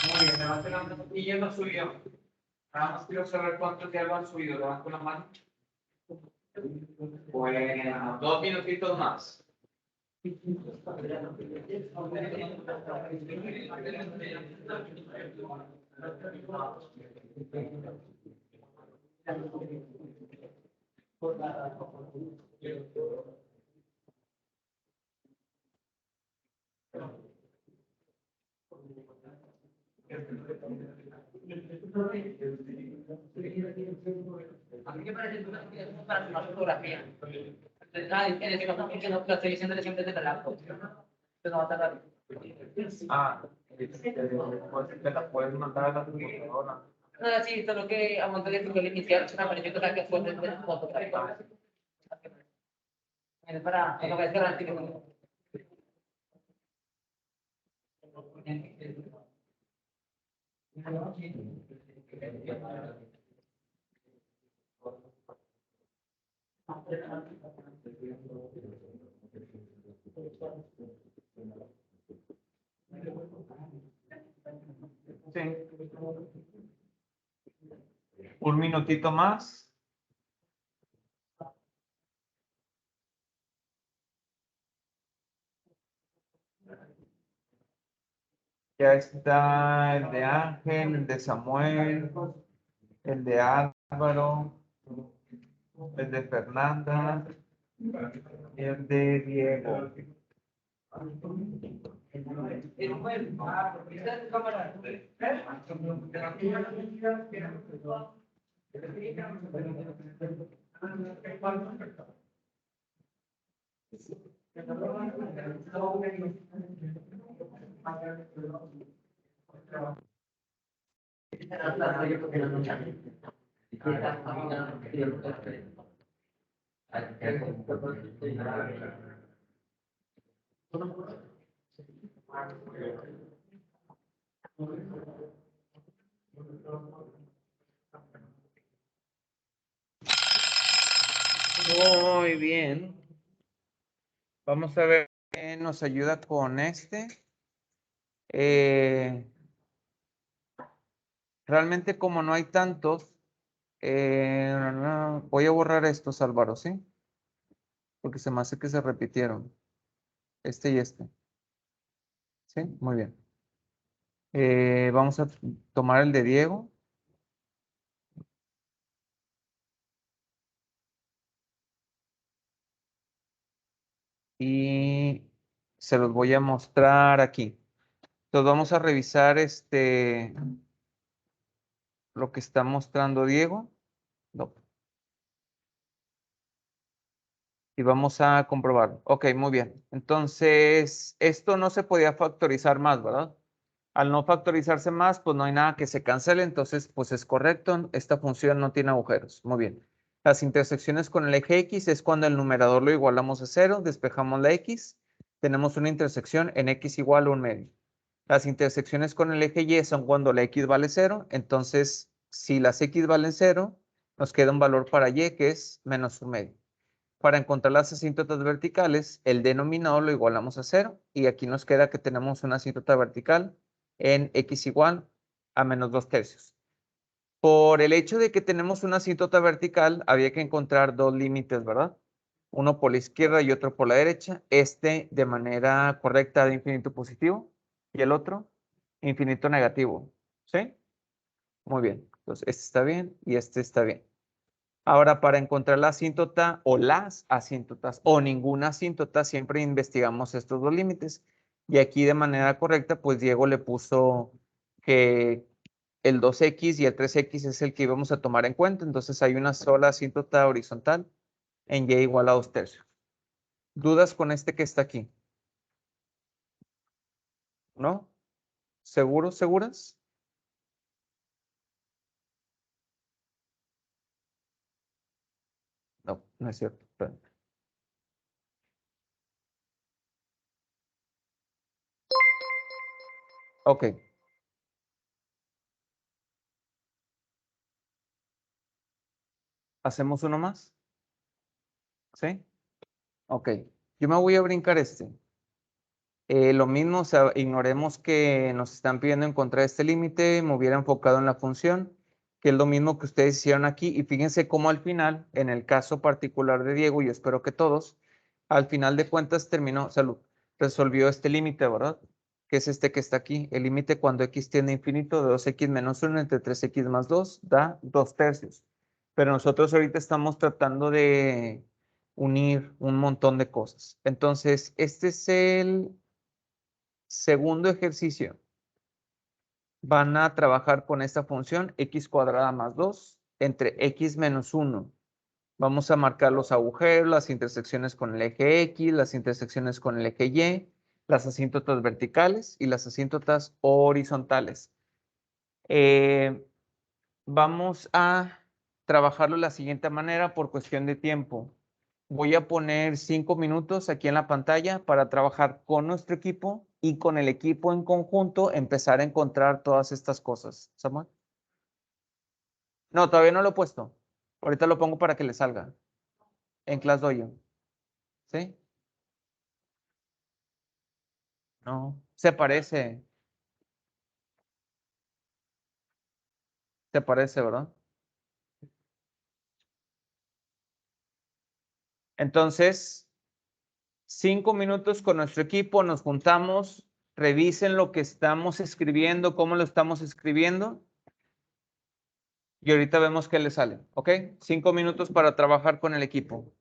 Muy bien, levanten la mano. ¿Y ya lo subió? Nada más quiero saber cuántos ya lo han subido. Levanten la mano. Bueno, 2 minutitos más. A mí me parece que es para tomar fotografía. En ese caso, que no, lo estoy diciendo siempre desde la laptop. Entonces no va a tardar. Ah, te la puedes mandar a la computadora. No, sí, solo que a montar el tutorial inicial, me pareció que después de fotografía. Es para cuando vayas a grabar. Sí. Un minutito más. Ya está el de Ángel, el de Samuel, el de Álvaro, el de Fernanda y el de Diego. Muy bien. Vamos a ver qué nos ayuda con este. Realmente como no hay tantos, voy a borrar estos, Álvaro, ¿sí? Porque se me hace que se repitieron. Este y este. ¿Sí? Muy bien. Vamos a tomar el de Diego. Y se los voy a mostrar aquí. Entonces vamos a revisar lo que está mostrando Diego. No. Y vamos a comprobarlo. Ok, muy bien. Entonces, esto no se podía factorizar más, ¿verdad? Al no factorizarse más, pues no hay nada que se cancele, entonces, pues es correcto. Esta función no tiene agujeros. Muy bien. Las intersecciones con el eje X es cuando el numerador lo igualamos a 0, despejamos la X, tenemos una intersección en X igual a 1/2. Las intersecciones con el eje Y son cuando la X vale 0, entonces, si las X valen 0, nos queda un valor para Y que es -1/2. Para encontrar las asíntotas verticales, el denominador lo igualamos a 0 y aquí nos queda que tenemos una asíntota vertical en X igual a -2/3. Por el hecho de que tenemos una asíntota vertical, había que encontrar dos límites, ¿verdad? Uno por la izquierda y otro por la derecha. Este de manera correcta de infinito positivo y el otro infinito negativo. ¿Sí? Muy bien. Entonces, este está bien y este está bien. Ahora, para encontrar la asíntota o las asíntotas o ninguna asíntota, siempre investigamos estos dos límites. Y aquí de manera correcta, pues Diego le puso que el 2x y el 3x es el que íbamos a tomar en cuenta. Entonces hay una sola asíntota horizontal en y igual a 2/3. ¿Dudas con este que está aquí? ¿No? ¿Seguros, seguras? No, no es cierto. Espérame. Ok. ¿Hacemos uno más? ¿Sí? Ok. Yo me voy a brincar este. Lo mismo, o sea, ignoremos que nos están pidiendo encontrar este límite, me hubiera enfocado en la función, que es lo mismo que ustedes hicieron aquí, y fíjense cómo al final, en el caso particular de Diego, y espero que todos, al final de cuentas terminó, salud, resolvió este límite, ¿verdad? Que es este que está aquí, el límite cuando x tiende a infinito de 2x menos 1 entre 3x más 2 da 2/3. Pero nosotros ahorita estamos tratando de unir un montón de cosas. Entonces, este es el Segundo ejercicio. Van a trabajar con esta función x cuadrada más 2 entre x menos 1. Vamos a marcar los agujeros, las intersecciones con el eje X, las intersecciones con el eje Y, las asíntotas verticales y las asíntotas horizontales. Vamos a trabajarlo de la siguiente manera por cuestión de tiempo. Voy a poner 5 minutos aquí en la pantalla para trabajar con nuestro equipo y con el equipo en conjunto empezar a encontrar todas estas cosas. ¿Samuel? No, todavía no lo he puesto. Ahorita lo pongo para que le salga en ClassDojo. ¿Sí? No, se parece, ¿verdad? Entonces, 5 minutos con nuestro equipo, nos juntamos, revisen lo que estamos escribiendo, cómo lo estamos escribiendo, y ahorita vemos qué le sale, ¿ok? 5 minutos para trabajar con el equipo.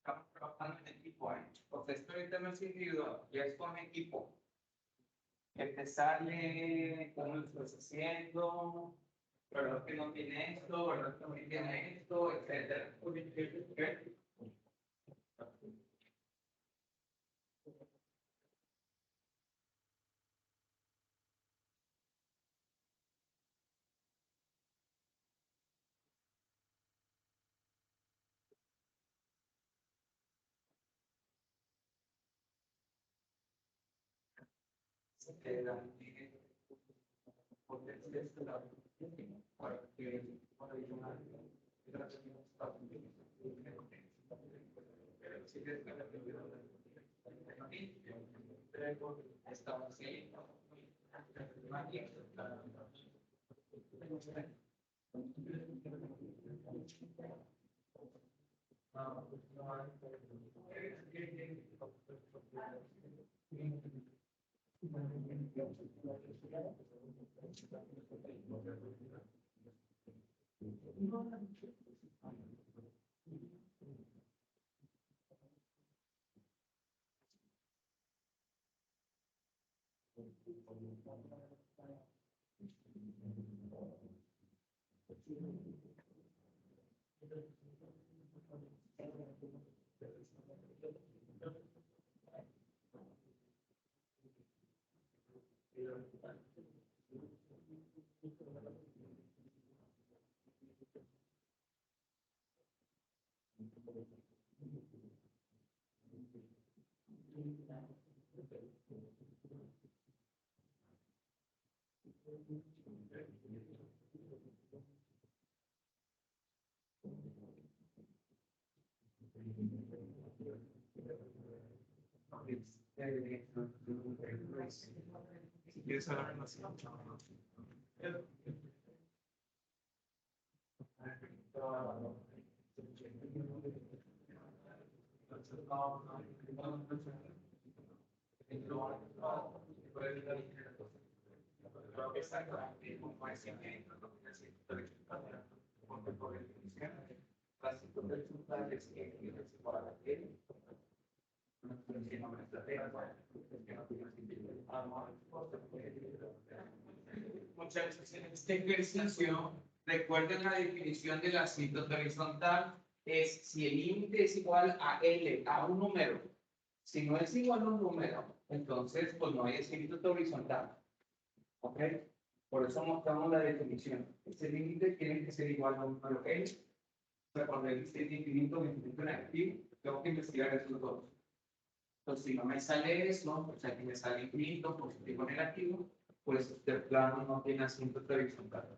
Estamos trabajando en equipo, ¿eh? Porque esto ahorita no es individual, ya es con equipo. Que te sale, cómo lo estás haciendo, ¿verdad que no tiene esto? ¿Verdad que no tiene esto? Etcétera. ¿Ok? Se queda. Porque es este lado. Para que para adicionar, gracias a estamos ahí. Si quieres hablar más. Muchachos, en este ejercicio, recuerden la definición de la asíntota horizontal, es si el límite es igual a L, a un número. Si no es igual a un número, entonces pues no hay asíntota horizontal. ¿Ok? Por eso mostramos la definición. Ese límite tiene que ser igual a un número L. O sea, cuando existe el infinito negativo, tengo que investigar esos dos. Entonces, si no me sale eso, o sea, que me sale infinito, positivo, negativo, pues este plano no tiene asíntota horizontal.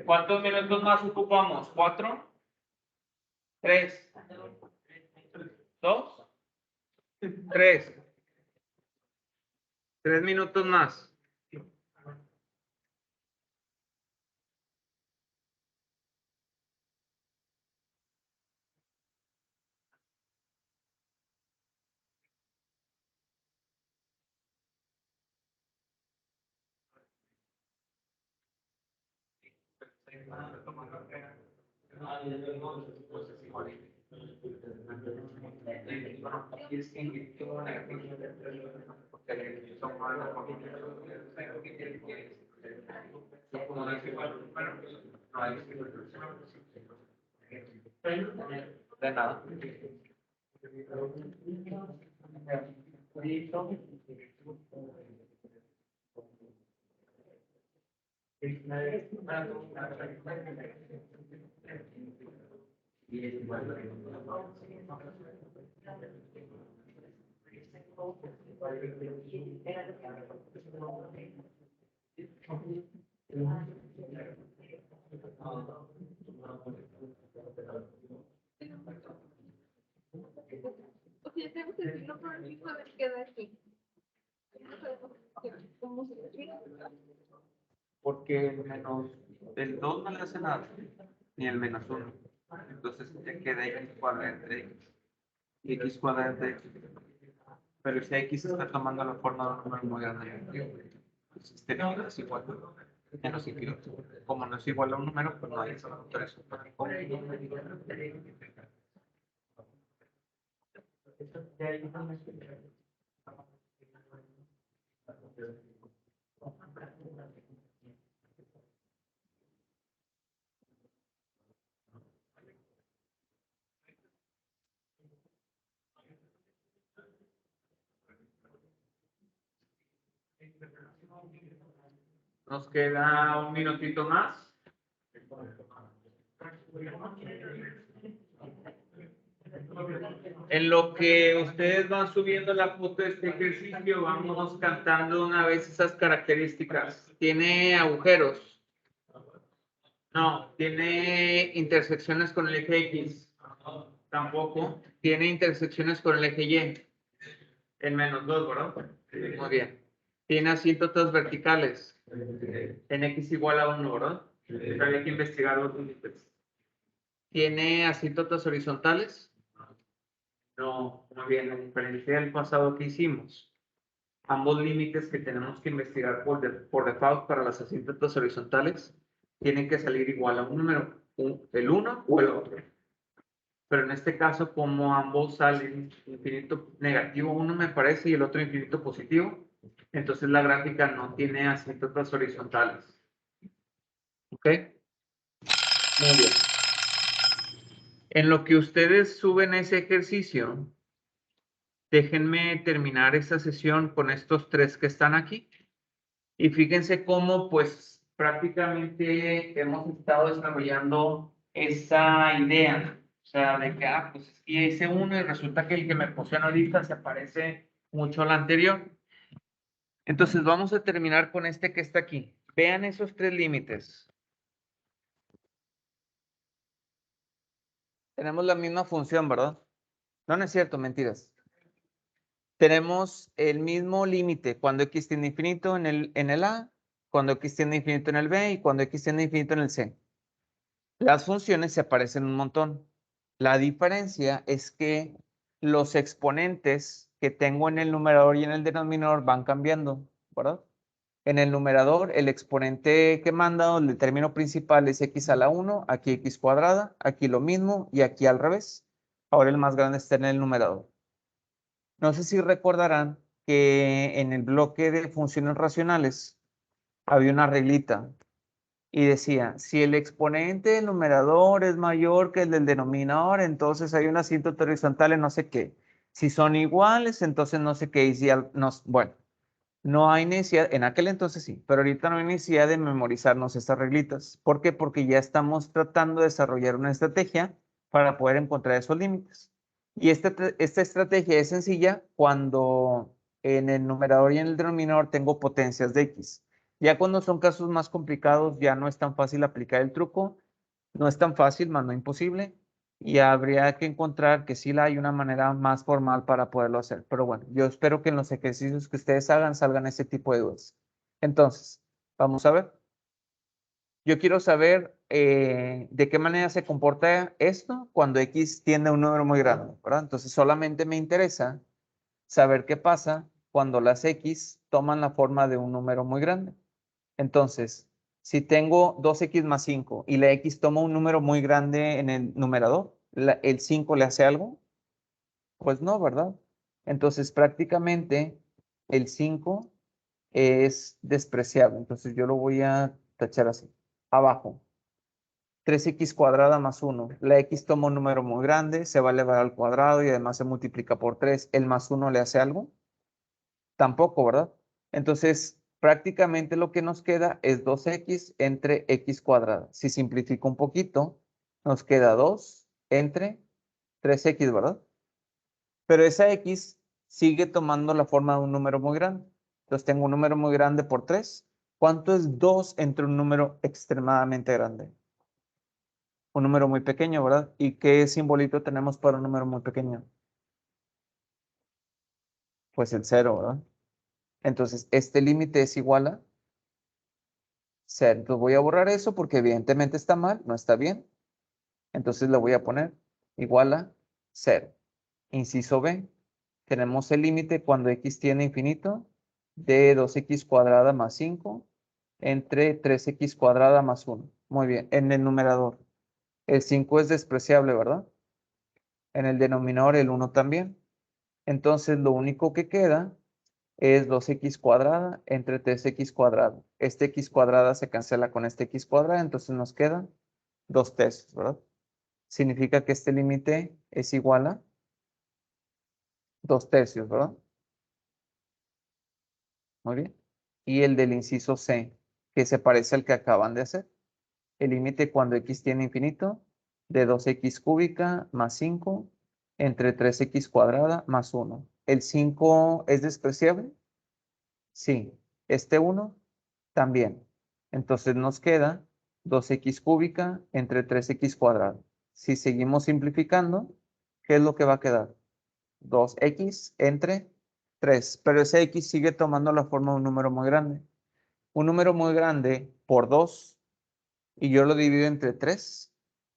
¿Cuántos minutos más ocupamos? ¿4? ¿3? ¿2? 3. 3 minutos más. De nada. Porque el 2 no le hace nada, ni el -1. Entonces ya queda x cuadrado entre x. Y x cuadrado entre x. Pero si x está tomando la forma de un número muy grande negativo, entonces este número es igual a los infinitos. Como no es igual a un número, pues no hay ese factor. Nos queda un minutito más. En lo que ustedes van subiendo la foto de este ejercicio, vamos cantando una vez esas características. ¿Tiene agujeros? No. ¿Tiene intersecciones con el eje X? Tampoco. ¿Tiene intersecciones con el eje Y? El -2, ¿verdad? Muy bien. ¿Tiene asíntotas verticales? En X igual a 1, ¿verdad? Había que investigar los límites. ¿Tiene asíntotas horizontales? No, muy bien, a diferencia del pasado que hicimos, ambos límites que tenemos que investigar por default para las asíntotas horizontales tienen que salir igual a un número, el uno o el otro. Pero en este caso, como ambos salen infinito negativo, uno me parece, y el otro infinito positivo, entonces la gráfica no tiene asíntotas horizontales. ¿Ok? Muy bien. En lo que ustedes suben ese ejercicio, Déjenme terminar esta sesión con estos tres que están aquí. Y fíjense cómo, pues, prácticamente hemos estado desarrollando esa idea. O sea, de que, pues, aquí hice uno y resulta que el que me pusieron ahorita se parece mucho al anterior. Entonces, vamos a terminar con este que está aquí. Vean esos tres límites. Tenemos la misma función, ¿verdad? No, no es cierto, mentiras. Tenemos el mismo límite cuando x tiende a infinito en el A, cuando x tiende a infinito en el B y cuando x tiende a infinito en el C. Las funciones se parecen un montón. La diferencia es que los exponentes que tengo en el numerador y en el denominador van cambiando, ¿verdad? En el numerador, el exponente que manda el término principal es x a la 1, aquí x cuadrada, aquí lo mismo y aquí al revés. Ahora el más grande está en el numerador. No sé si recordarán que en el bloque de funciones racionales había una reglita y decía, si el exponente del numerador es mayor que el del denominador, entonces hay una asíntota horizontal en no sé qué. Si son iguales, entonces no sé qué. Y si bueno, no hay necesidad, en aquel entonces sí, pero ahorita no hay necesidad de memorizarnos estas reglitas. ¿Por qué? Porque ya estamos tratando de desarrollar una estrategia para poder encontrar esos límites. Y esta estrategia es sencilla cuando en el numerador y en el denominador tengo potencias de x. Ya cuando son casos más complicados, ya no es tan fácil aplicar el truco. No es tan fácil, más no imposible. Y habría que encontrar que sí la hay una manera más formal para poderlo hacer. Pero bueno, yo espero que en los ejercicios que ustedes hagan salgan ese tipo de dudas. Entonces, vamos a ver. Yo quiero saber de qué manera se comporta esto cuando x tiende a un número muy grande, ¿verdad? Entonces, solamente me interesa saber qué pasa cuando las x toman la forma de un número muy grande. Entonces, si tengo 2x más 5 y la x toma un número muy grande en el numerador, ¿el 5 le hace algo? Pues no, ¿verdad? Entonces, prácticamente el 5 es despreciable. Entonces, yo lo voy a tachar así. Abajo, 3x cuadrada más 1. La x toma un número muy grande, se va a elevar al cuadrado y además se multiplica por 3. ¿El más 1 le hace algo? Tampoco, ¿verdad? Entonces, prácticamente lo que nos queda es 2x entre x cuadrada. Si simplifico un poquito, nos queda 2 entre 3x, ¿verdad? Pero esa x sigue tomando la forma de un número muy grande. Entonces, tengo un número muy grande por 3. ¿Cuánto es 2 entre un número extremadamente grande? Un número muy pequeño, ¿verdad? ¿Y qué simbolito tenemos para un número muy pequeño? Pues el 0, ¿verdad? Entonces, este límite es igual a 0. Entonces voy a borrar eso porque evidentemente está mal, no está bien. Entonces le voy a poner igual a 0. Inciso B, tenemos el límite cuando x tiene infinito de 2x cuadrada más 5 entre 3x cuadrada más 1. Muy bien, en el numerador. El 5 es despreciable, ¿verdad? En el denominador el 1 también. Entonces lo único que queda es 2x cuadrada entre 3x cuadrada. Este x cuadrada se cancela con este x cuadrada, entonces nos queda 2 tercios, ¿verdad? Significa que este límite es igual a 2 tercios, ¿verdad? Muy bien. Y el del inciso C, que se parece al que acaban de hacer. El límite cuando x tiene infinito de 2x cúbica más 5 entre 3x cuadrada más 1. ¿El 5 es despreciable? Sí. ¿Este 1? También. Entonces nos queda 2x cúbica entre 3x cuadrado. Si seguimos simplificando, ¿qué es lo que va a quedar? 2x entre 3. Pero ese x sigue tomando la forma de un número muy grande. Un número muy grande por 2 y yo lo divido entre 3,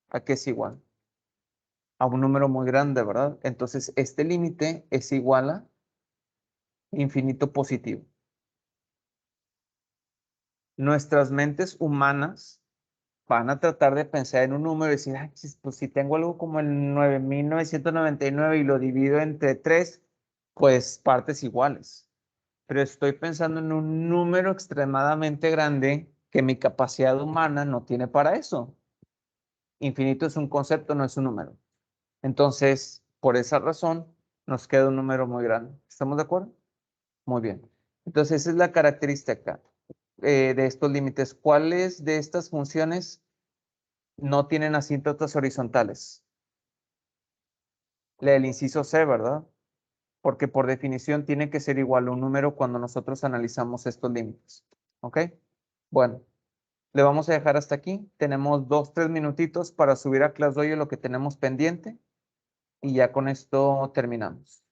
¿a qué es igual? A un número muy grande, ¿verdad? Entonces este límite es igual a infinito positivo. Nuestras mentes humanas van a tratar de pensar en un número y decir, "Ay, pues si tengo algo como el 9.999 y lo divido entre 3, pues partes iguales. Pero estoy pensando en un número extremadamente grande que mi capacidad humana no tiene para eso. Infinito es un concepto, no es un número. Entonces, por esa razón, nos queda un número muy grande. ¿Estamos de acuerdo? Muy bien. Entonces, esa es la característica de estos límites. ¿Cuáles de estas funciones no tienen asíntotas horizontales? La del inciso C, ¿verdad? Porque por definición tiene que ser igual a un número cuando nosotros analizamos estos límites. ¿Ok? Bueno, le vamos a dejar hasta aquí. Tenemos 2, 3 minutitos para subir a ClassDojo lo que tenemos pendiente y ya con esto terminamos.